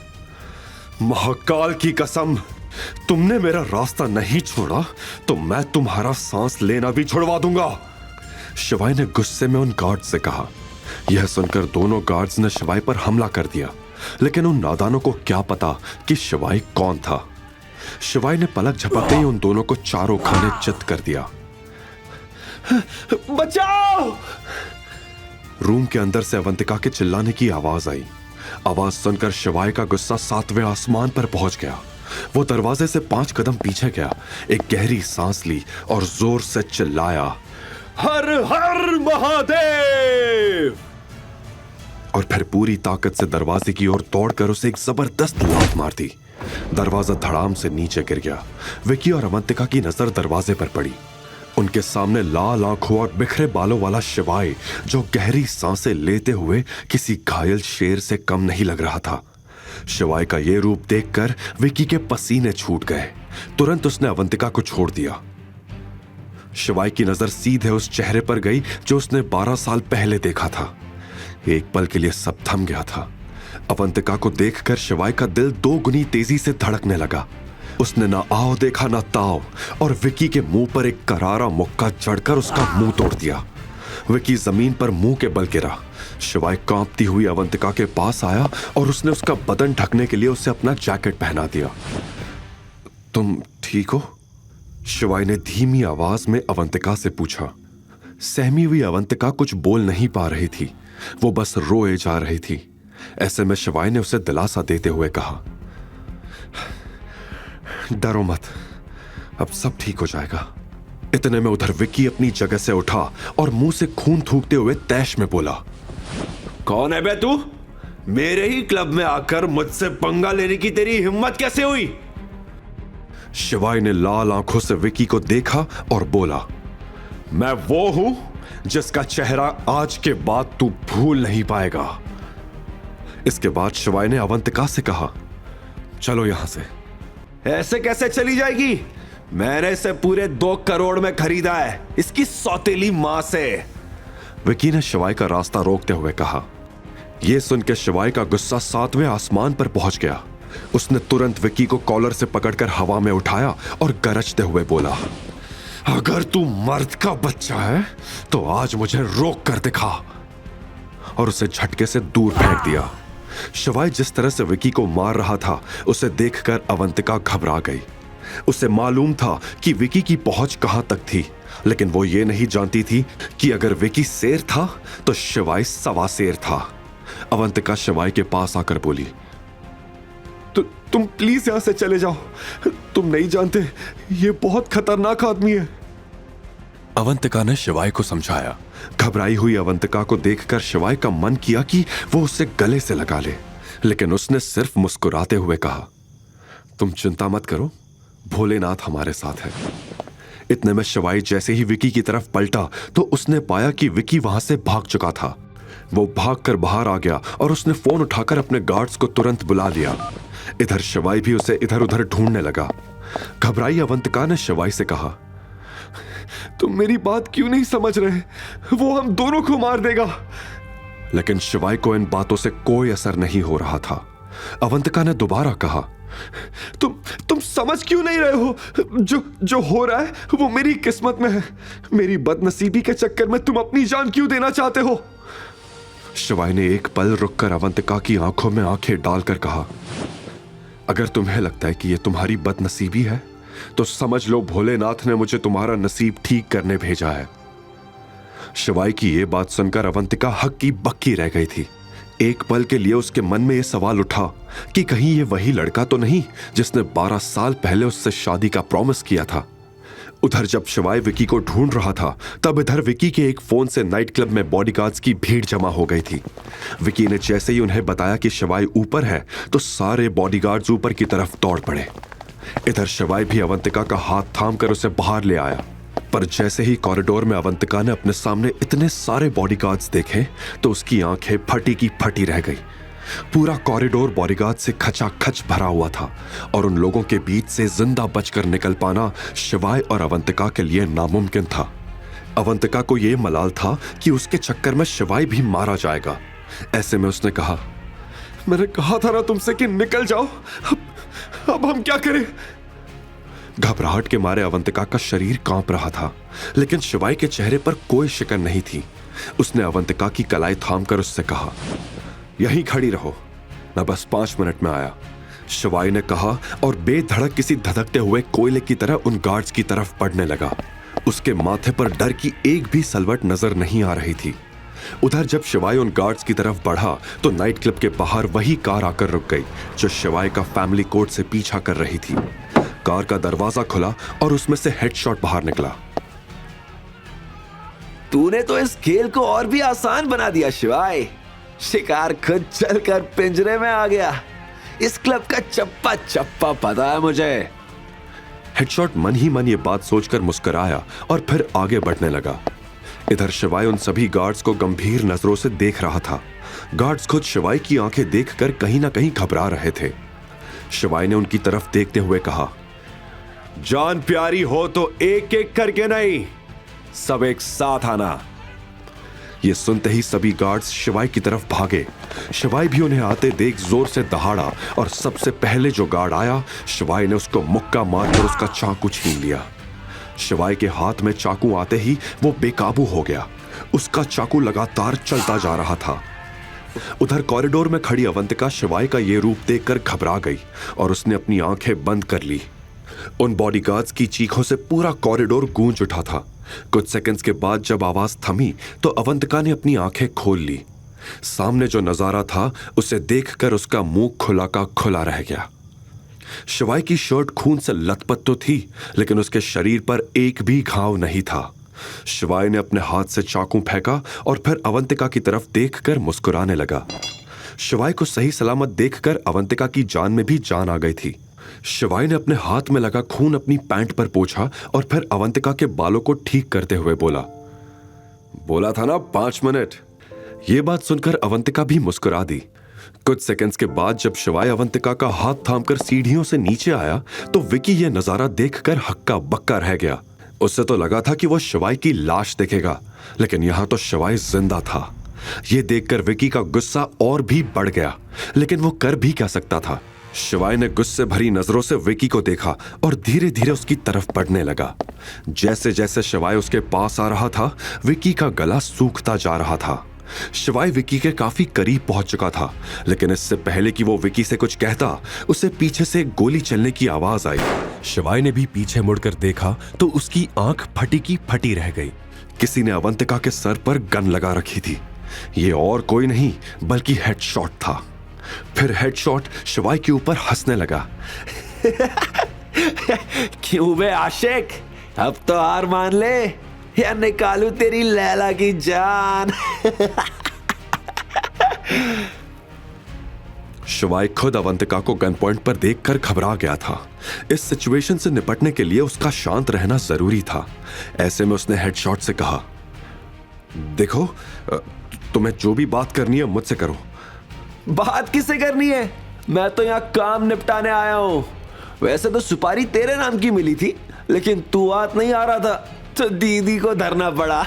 महाकाल की कसम, तुमने मेरा रास्ता नहीं छोड़ा तो मैं तुम्हारा सांस लेना भी छुड़वा दूंगा, शिवाय ने गुस्से में उन गार्ड से कहा। यह सुनकर दोनों गार्ड्स ने शिवाय पर हमला कर दिया, लेकिन उन नादानों को क्या पता कि शिवाय कौन था। शिवाय ने पलक झपकते ही उन दोनों को चारों खाने चित कर दिया। बचाओ! रूम के अंदर से अवंतिका के चिल्लाने की आवाज आई। आवाज सुनकर शिवाय का गुस्सा 7वें आसमान पर पहुंच गया। वो दरवाजे से 5 कदम पीछे गया, एक गहरी सांस ली और जोर से चिल्लाया, हर हर महादेव! और फिर पूरी ताकत से दरवाजे की ओर दौड़कर उसे एक जबरदस्त लात मार दी। दरवाजा धड़ाम से नीचे गिर गया। विकी और अवंतिका की नजर दरवाजे पर पड़ी। उनके सामने लाल आंखों और बिखरे बालों वाला शिवाय, जो गहरी सांसें लेते हुए किसी घायल शेर से कम नहीं लग रहा था। शिवाय का यह रूप देखकर विकी के पसीने छूट गए। तुरंत उसने अवंतिका को छोड़ दिया। शिवाय की नजर सीधे उस चेहरे पर गई जो उसने 12 साल पहले देखा था। एक पल के लिए सब थम गया था। अवंतिका को देखकर शिवाय का दिल 2 गुनी तेजी से धड़कने लगा। उसने ना आओ देखा ना ताओ और विकी के मुंह पर एक करारा मुक्का जड़कर उसका मुंह तोड़ दिया। विकी जमीन पर मुंह के बल गिरा। शिवाय कांपती हुई अवंतिका के पास आया और उसने उसका बदन ढकने के लिए उसे अपना जैकेट पहना दिया। तुम ठीक हो? शिवाय ने धीमी आवाज में अवंतिका से पूछा। सहमी हुई अवंतिका कुछ बोल नहीं पा रही थी, वो बस रोए जा रही थी। ऐसे में शिवाय ने उसे दिलासा देते हुए कहा, डरो मत, अब सब ठीक हो जाएगा। इतने में उधर विक्की अपनी जगह से उठा और मुंह से खून थूकते हुए तैश में बोला, कौन है बे तू? मेरे ही क्लब में आकर मुझसे पंगा लेने की तेरी हिम्मत कैसे हुई? शिवाय ने लाल आंखों से विक्की को देखा और बोला, मैं वो हूं जिसका चेहरा आज के बाद तू भूल नहीं पाएगा। इसके बाद शिवाय ने अवंतिका से कहा, चलो यहां से। ऐसे कैसे चली जाएगी? मैंने इसे पूरे 2 करोड़ में खरीदा है, इसकी सौतेली मां से। विकी ने शिवाय का रास्ता रोकते हुए कहा। यह सुनकर शिवाय का गुस्सा 7वें आसमान पर पहुंच गया। उसने तुरंत विकी को कॉलर से पकड़कर हवा में उठाया और गरजते हुए बोला, अगर तू मर्द का बच्चा है तो आज मुझे रोक कर दिखा। और उसे झटके से दूर फेंक दिया। शिवाय जिस तरह से विकी को मार रहा था उसे देखकर अवंतिका घबरा गई। उसे मालूम था कि विकी की पहुंच कहां तक थी, लेकिन वो ये नहीं जानती थी कि अगर विकी शेर था तो शिवाय सवा शेर था। अवंतिका शिवाय के पास आकर बोली, तुम प्लीज यहां से चले जाओ, तुम नहीं जानते ये बहुत खतरनाक आदमी है। अवंतिका ने शिवाय को समझाया। घबराई हुई अवंतिका को देखकर शिवाय का मन किया कि वो उसे गले से लगा ले, लेकिन उसने सिर्फ मुस्कुराते हुए कहा, तुम चिंता मत करो, भोलेनाथ हमारे साथ है। इतने में शिवाय जैसे ही विकी की तरफ पलटा तो उसने पाया कि विकी वहां से भाग चुका था। वो भागकर बाहर आ गया और उसने फोन उठाकर अपने गार्ड्स को तुरंत बुला लिया। इधर शिवाय भी उसे इधर उधर ढूंढने लगा। घबराई अवंतिका ने शिवाय से कहा, तुम मेरी बात क्यों नहीं समझ रहे? वो हम दोनों को मार देगा। लेकिन शिवाय को इन बातों से कोई असर नहीं हो रहा था। अवंतिका ने दोबारा कहा, तुम समझ क्यों नहीं रहे हो? जो हो रहा है वो मेरी किस्मत में है। मेरी बदनसीबी के चक्कर में तुम अपनी जान क्यों देना चाहते हो? शिवाय ने एक पल रुककर अवंतिका की आंखों में आंखें डालकर कहा, अगर तुम्हें लगता है कि यह तुम्हारी बदनसीबी है तो समझ लो भोलेनाथ ने मुझे तुम्हारा नसीब ठीक करने भेजा है। शिवाय की यह बात सुनकर अवंतिका हक्की बक्की रह गई थी। एक पल के लिए उसके मन में यह सवाल उठा कि कहीं यह वही लड़का तो नहीं जिसने 12 साल पहले उससे शादी का प्रॉमिस किया था। उधर जब शिवाय विकी को ढूंढ रहा था तब इधर विकी के एक फोन से नाइट क्लब में बॉडीगार्ड्स की भीड़ जमा हो गई थी। विकी ने जैसे ही उन्हें बताया कि शिवाय ऊपर है तो सारे बॉडीगार्ड्स ऊपर की तरफ दौड़ पड़े। इधर शिवाय भी अवंतिका का हाथ थामकर उसे बाहर ले आया, पर जैसे ही कॉरिडोर में अवंतिका ने अपने सामने इतने सारे बॉडीगार्ड्स देखे तो उसकी आंखें फटी की फटी रह गई। पूरा कॉरिडोर बॉडीगार्ड से खचाखच भरा हुआ था और उन लोगों के बीच से जिंदा बचकर निकल पाना शिवाय और अवंतिका के लिए नामुमकिन था। अवंतिका को यह मलाल था कि उसके चक्कर में शिवाय भी मारा जाएगा। ऐसे में उसने कहा, मैंने कहा था ना तुमसे कि निकल जाओ, अब हम क्या करें? घबराहट के मारे अवंतिका का शरीर कांप रहा था, लेकिन शिवाय के चेहरे पर कोई शिकन नहीं थी। उसने अवंतिका की कलाई थामकर उससे कहा, यहीं खड़ी रहो, मैं बस 5 मिनट में आया। शिवाय ने कहा और बेधड़क किसी धधकते हुए कोयले की तरह उन गार्ड्स की तरफ बढ़ने लगा। उसके माथे पर डर की एक भी सलवट नजर नहीं आ रही थी। उधर जब शिवाय उन गार्ड्स की तरफ बढ़ा तो नाइट क्लब के बाहर वही कार आकर रुक गई जो शिवाय का फैमिली कोर्ट से पीछा कर रही थी। कार का दरवाजा खुला और उसमें से हेडशॉट बाहर निकला। तूने तो इस खेल को और भी आसान बना दिया शिवाय। शिकार खुद चलकर पिंजरे में आ गया। इस क्लब का चप्पा चप्पा पता है मुझे। हेडशॉट मन ही मन ये बात सोचकर मुस्कुराया और फिर आगे बढ़ने लगा। इधर शिवाय उन सभी गार्ड्स को गंभीर नजरों से देख रहा था। गार्ड्स खुद शिवाय की आंखें देखकर कहीं ना कहीं घबरा रहे थे। शिवाय ने उनकी तरफ देखते हुए कहा, जान प्यारी हो तो एक एक करके नहीं, सब एक साथ आना। ये सुनते ही सभी गार्ड्स शिवाय की तरफ भागे। शिवाय भी उन्हें आते देख जोर से दहाड़ा और सबसे पहले जो गार्ड आया शिवाय ने उसको मुक्का मारकर उसका चाकू छीन लिया। शिवाय के हाथ में चाकू आते ही वो बेकाबू हो गया। उसका चाकू लगातार चलता जा रहा था। उधर कॉरिडोर में खड़ी अवंतिका शिवाय का ये रूप देखकर घबरा गई और उसने अपनी आंखें बंद कर ली। उन बॉडीगार्ड्स की चीखों से पूरा कॉरिडोर गूंज उठा था। कुछ सेकंड्स के बाद जब आवाज थमी तो अवंतिका ने अपनी आंखें खोल ली। सामने जो नजारा था उसे देखकर उसका मुंह खुला का खुला रह गया। शिवाय की शर्ट खून से लथपथ तो थी, लेकिन उसके शरीर पर एक भी घाव नहीं था। शिवाय ने अपने हाथ से चाकू फेंका और फिर अवंतिका की तरफ देखकर मुस्कुराने लगा। शिवाय को सही सलामत देखकर अवंतिका की जान में भी जान आ गई थी। शिवाय ने अपने हाथ में लगा खून अपनी पैंट पर पोंछा और फिर अवंतिका के बालों को ठीक करते हुए बोला था ना 5 मिनट। ये बात सुनकर अवंतिका भी मुस्कुरा दी। कुछ सेकंड्स के बाद जब शिवाय अवंतिका का हाथ थामकर सीढ़ियों से नीचे आया तो विकी ये नजारा देखकर हक्का बक्का रह गया। उससे तो लगा था कि वो शिवाय की लाश देखेगा, लेकिन यहां तो शिवाय जिंदा था। ये देखकर विकी का गुस्सा और भी बढ़ गया, लेकिन वो कर भी क्या सकता था। शिवाय ने गुस्से भरी नजरों से विकी को देखा और धीरे धीरे उसकी तरफ बढ़ने लगा। जैसे जैसे शिवाय उसके पास आ रहा था विकी का गला सूखता जा रहा था। शिवाय विकी के काफी करीब पहुंच चुका था, लेकिन इससे पहले कि वो विकी से कुछ कहता उसे पीछे से गोली चलने की आवाज आई। शिवाय ने भी पीछे मुड़कर देखा तो उसकी आंख फटी की फटी रह गई। किसी ने अवंतिका के सर पर गन लगा रखी थी। ये और कोई नहीं बल्कि हेडशॉट था। फिर हेडशॉट शिवाय के ऊपर हंसने लगा। क्यों बे आशिक, अब तो हार मान ले या निकालू तेरी लैला की जान। शिवाय खुद अवंतिका को गन पॉइंट पर देखकर घबरा गया था। इस सिचुएशन से निपटने के लिए उसका शांत रहना जरूरी था। ऐसे में उसने हेडशॉट से कहा, देखो तुम्हें जो भी बात करनी है मुझसे करो। बात किससे करनी है? मैं तो यहाँ काम निपटाने आया हूँ। वैसे तो सुपारी तेरे नाम की मिली थी, लेकिन तू हाथ नहीं आ रहा था तो दीदी को धरना पड़ा।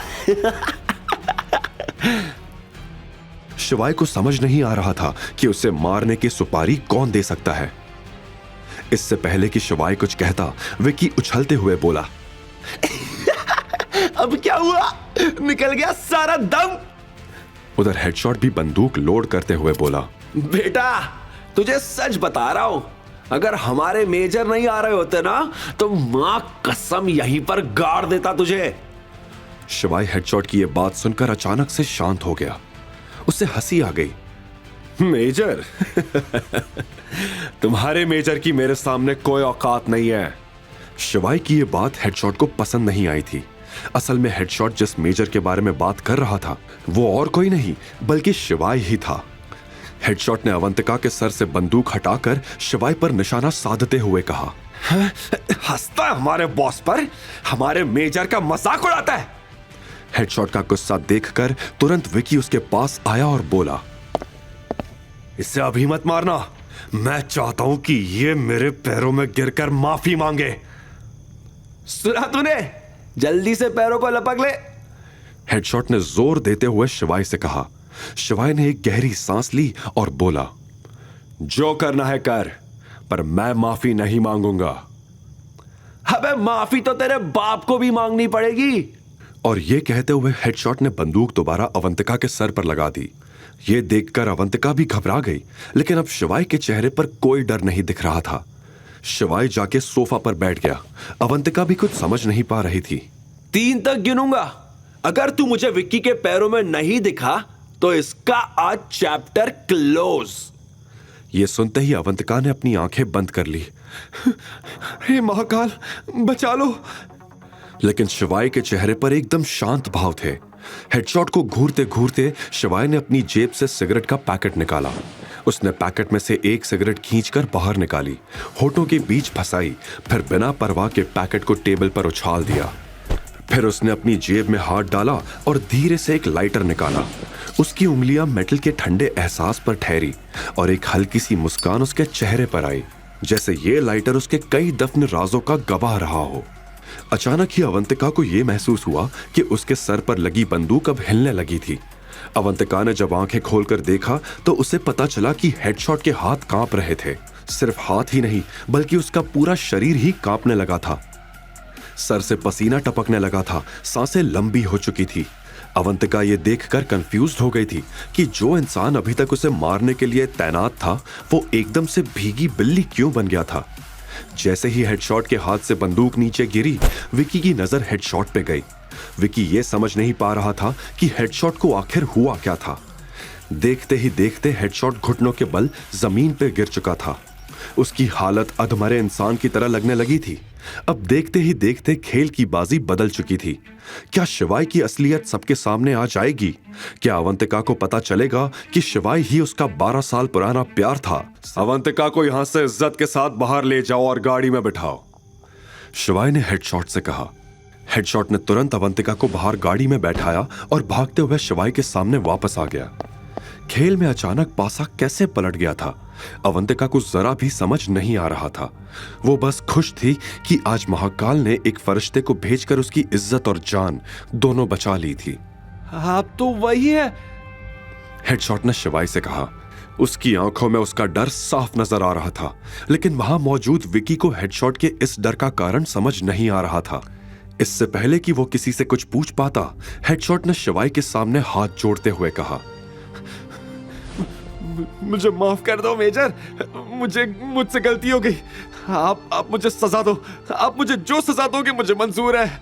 शिवाय को समझ नहीं आ रहा था कि उसे मारने की सुपारी कौन दे सकता है। इससे पहले कि शिवाय कुछ कहता विकी उछलते हुए बोला, अब क्या हुआ? निकल गया सारा दम। उधर हेडशॉट भी बंदूक लोड करते हुए बोला, बेटा तुझे सच बता रहा हूं, अगर हमारे मेजर नहीं आ रहे होते ना तो मां कसम यहीं पर गाड़ देता तुझे। शिवाय हेडशॉट की यह बात सुनकर अचानक से शांत हो गया। उसे हंसी आ गई। मेजर तुम्हारे मेजर की मेरे सामने कोई औकात नहीं है। शिवाय की यह बात हेडशॉट को पसंद नहीं आई थी। असल में हेडशॉट जिस मेजर के बारे में बात कर रहा था वो और कोई नहीं बल्कि शिवाय ही था। हेडशॉट ने अवंतिका के सर से बंदूक हटाकर शिवाय पर निशाना साधते हुए कहा, हंसता है हमारे बॉस पर, हमारे मेजर का मजाक उड़ाता है। हेडशॉट का गुस्सा देखकर तुरंत विकी उसके पास आया और बोला, इसे अभी मत मारना, मैं चाहता हूं कि ये मेरे पैरों में गिरकर माफी मांगे। सुना तूने, जल्दी से पैरों को लपक ले। हेडशॉट ने जोर देते हुए शिवाय से कहा। शिवाय ने एक गहरी सांस ली और बोला, जो करना है कर, पर मैं माफी नहीं मांगूंगा। अबे माफी तो तेरे बाप को भी मांगनी पड़ेगी। और यह कहते हुए हेडशॉट ने बंदूक दोबारा अवंतिका के सर पर लगा दी। यह देखकर अवंतिका भी घबरा गई, लेकिन अब शिवाय के चेहरे पर कोई डर नहीं दिख रहा था। शिवाय जाके सोफा पर बैठ गया। अवंतिका भी कुछ समझ नहीं पा रही थी। 3 तक गिनूंगा, अगर तू मुझे विक्की के पैरों में नहीं दिखा तो इसका आज चैप्टर क्लोज। यह सुनते ही अवंतिका ने अपनी आंखें बंद कर ली। हे महाकाल बचा लो। लेकिन शिवाय के चेहरे पर एकदम शांत भाव थे। हेडशॉट को घूरते घूरते शिवाय ने अपनी जेब से सिगरेट का पैकेट निकाला। उसने पैकेट में से एक सिगरेट खींचकर बाहर निकाली, होठों के बीच फंसाई, फिर बिना परवाह के पैकेट को टेबल पर उछाल दिया। फिर उसने अपनी जेब में हाथ डाला और धीरे से एक लाइटर निकाला। उसकी उंगलियां मेटल के ठंडे एहसास पर ठहरी और एक हल्की सी मुस्कान उसके चेहरे पर आई, जैसे ये लाइटर उसके कई दफन राजों का गवाह रहा हो। अचानक ही अवंतिका को यह महसूस हुआ कि उसके सर पर लगी बंदूक अब हिलने लगी थी। अवंतिका ने जब आंखें खोलकर देखा तो उसे पता चला कि हेडशॉट के हाथ कांप रहे थे। सिर्फ हाथ ही नहीं बल्कि उसका पूरा शरीर ही कांपने लगा था। सर से पसीना टपकने लगा था, सांसें लंबी हो चुकी थी। अवंतिका ये देखकर कंफ्यूज्ड हो गई थी कि जो इंसान अभी तक उसे मारने के लिए तैनात था वो एकदम से भीगी बिल्ली क्यों बन गया था। जैसे ही हेडशॉट के हाथ से बंदूक नीचे गिरी, विकी की नजर हेडशॉट पे गई। विकी ये समझ नहीं पा रहा था कि हेडशॉट को आखिर हुआ क्या था। देखते ही देखते हेडशॉट घुटनों के बल जमीन पे गिर चुका था। उसकी हालत अधमरे इंसान की तरह लगने लगी थी। अब देखते ही देखते खेल की बाजी बदल चुकी थी। क्या शिवाय की असलियत सबके सामने आ जाएगी? क्या अवंतिका को पता चलेगा कि शिवाय ही उसका 12 साल पुराना प्यार था? अवंतिका को यहां से इज्जत के साथ बाहर ले जाओ और गाड़ी में बिठाओ, शिवाय ने हेडशॉट से कहा। हेडशॉट ने तुरंत अवंतिका को बाहर गाड़ी में बैठाया और भागते हुए शिवाय के सामने वापस आ गया। खेल में अचानक पासा कैसे पलट गया था, अवंतिका को जरा भी समझ नहीं आ रहा था। वो बस खुश थी कि आज महाकाल ने एक फरिश्ते को भेजकर उसकी इज्जत और जान दोनों बचा ली थी। आप तो वही है, हेडशॉट ने शिवाय से कहा। उसकी आंखों में उसका डर साफ नजर आ रहा था, लेकिन वहां मौजूद विकी को हेडशॉट के इस डर का कारण समझ नहीं आ रहा था। इससे पहले कि वो किसी से कुछ पूछ पाता, हेडशॉट ने शिवाय के सामने हाथ जोड़ते हुए कहा, मुझे माफ कर दो मेजर, मुझसे गलती हो गई। आप मुझे सजा दो, आप मुझे जो सजा दोगे मुझे मंजूर है।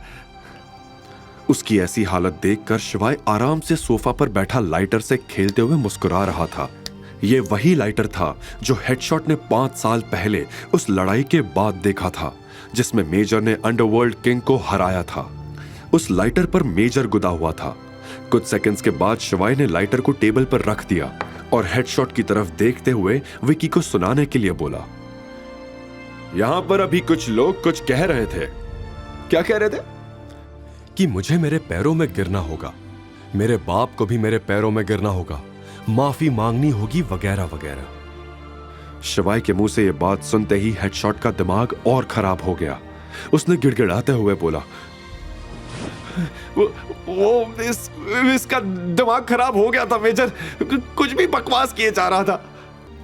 उसकी ऐसी हालत देखकर शिवाय आराम से सोफा पर बैठा लाइटर से खेलते हुए मुस्कुरा रहा था। यह वही लाइटर था जो हेडशॉट ने 5 साल पहले उस लड़ाई के बाद देखा था, जिसमें मेजर ने अंडरवर्ल्ड किंग को हराया था। उस लाइटर पर मेजर गुदा हुआ था। कुछ सेकंड्स के बाद शिवाय ने लाइटर को टेबल पर रख दिया और हेडशॉट की तरफ देखते हुए विकी को सुनाने के लिए बोला, यहां पर अभी कुछ लोग कुछ कह रहे थे। क्या कह रहे थे? कि मुझे मेरे पैरों में गिरना होगा, मेरे बाप को भी मेरे पैरों में गिरना होगा, माफी मांगनी होगी, वगैरह वगैरह। शिवाय के मुंह से यह बात सुनते ही हेडशॉट का दिमाग और खराब हो गया। उसने गिड़गिड़ाते हुए बोला, इसका दिमाग खराब हो गया था मेजर, कुछ भी बकवास किए जा रहा था।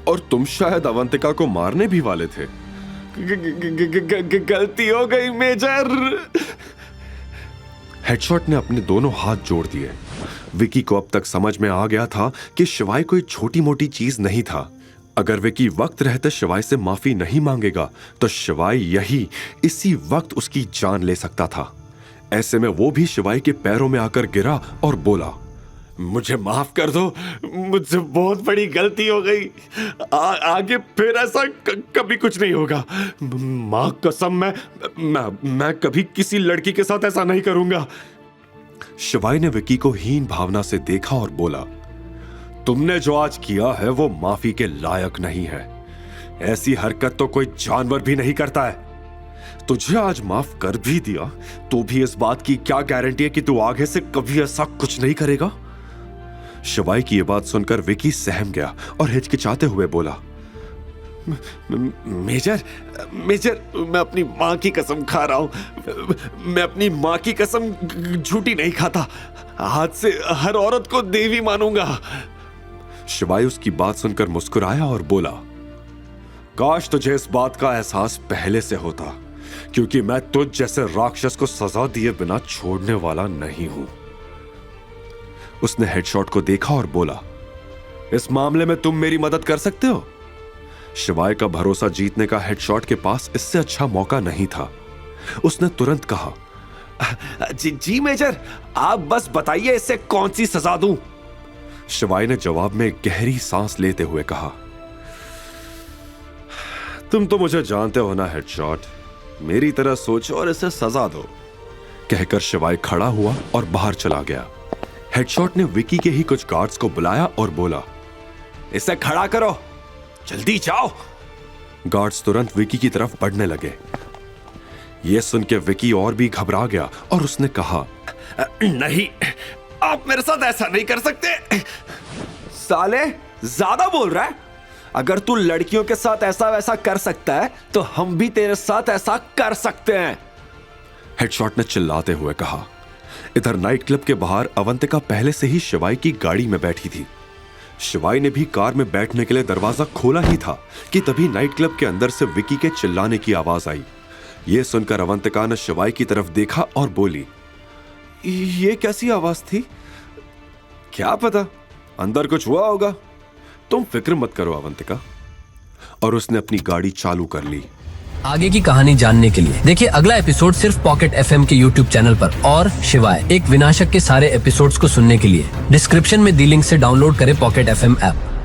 और तुम शायद अवंतिका को मारने भी वाले थे। गलती हो गई मेजर। हेडशॉट ने अपने दोनों हाथ जोड़ दिए। विकी को अब तक समझ में आ गया था कि शिवाय कोई छोटी मोटी चीज नहीं था। अगर विकी वक्त रहते शिवाय से माफी नहीं मांगेगा तो शिवाय इसी वक्त उसकी जान ले सकता था। ऐसे में वो भी शिवाय के पैरों में आकर गिरा और बोला, मुझे माफ कर दो, मुझसे बहुत बड़ी गलती हो गई। आगे फिर ऐसा कभी कुछ नहीं होगा। मां कसम, मैं कभी किसी लड़की के साथ ऐसा नहीं करूंगा। शिवाय ने विकी को हीन भावना से देखा और बोला, तुमने जो आज किया है वो माफी के लायक नहीं है। ऐसी हरकत तो कोई जानवर भी नहीं करता है। तुझे आज माफ कर भी दिया तो भी इस बात की क्या गारंटी है कि तू आगे से कभी ऐसा कुछ नहीं करेगा? शिवाय की यह बात सुनकर विकी सहम गया और हिचकिचाते हुए बोला, मेजर, मैं अपनी मां की कसम खा रहा हूं। मैं अपनी मां की कसम झूठी नहीं खाता। आज से हर औरत को देवी मानूंगा। शिवाय उसकी बात सुनकर मुस्कुराया और बोला, काश तुझे इस बात का एहसास पहले से होता, क्योंकि मैं तुझ जैसे राक्षस को सजा दिए बिना छोड़ने वाला नहीं हूं। उसने हेडशॉट को देखा और बोला, इस मामले में तुम मेरी मदद कर सकते हो? शिवाय का भरोसा जीतने का हेडशॉट के पास इससे अच्छा मौका नहीं था। उसने तुरंत कहा, जी मेजर, आप बस बताइए इससे कौन सी सजा दूं? शिवाय ने जवाब में गहरी सांस लेते हुए कहा, तुम तो मुझे जानते हो ना हेडशॉट, मेरी तरह सोचो और इसे सजा दो। कहकर शिवाय खड़ा हुआ और बाहर चला गया। हेडशॉट ने विकी के ही कुछ गार्ड्स को बुलाया और बोला, इसे खड़ा करो, जल्दी जाओ। गार्ड्स तुरंत विकी की तरफ बढ़ने लगे। यह सुन के विकी और भी घबरा गया और उसने कहा, नहीं, आप मेरे साथ ऐसा नहीं कर सकते। साले, ज्यादा बोल रहा है। अगर तू लड़कियों के साथ ऐसा वैसा कर सकता है तो हम भी तेरे साथ ऐसा कर सकते हैं। हेडशॉट ने चिल्लाते हुए कहा। इधर नाइट क्लब के बाहर अवंतिका पहले से ही शिवाय की गाड़ी में बैठी थी। शिवाय ने भी कार में बैठने के लिए दरवाजा खोला ही था कि तभी नाइट क्लब के अंदर से विकी के चिल्लाने की आवाज आई। यह सुनकर अवंतिका ने शिवाय की तरफ देखा और बोली, ये कैसी आवाज थी? क्या पता, अंदर कुछ हुआ होगा। तुम फिक्र मत करो अवंतिका। और उसने अपनी गाड़ी चालू कर ली। आगे की कहानी जानने के लिए देखिए अगला एपिसोड सिर्फ पॉकेट एफएम के यूट्यूब चैनल पर। और शिवाय एक विनाशक के सारे एपिसोड्स को सुनने के लिए डिस्क्रिप्शन में दी लिंक से डाउनलोड करें पॉकेट एफएम ऐप।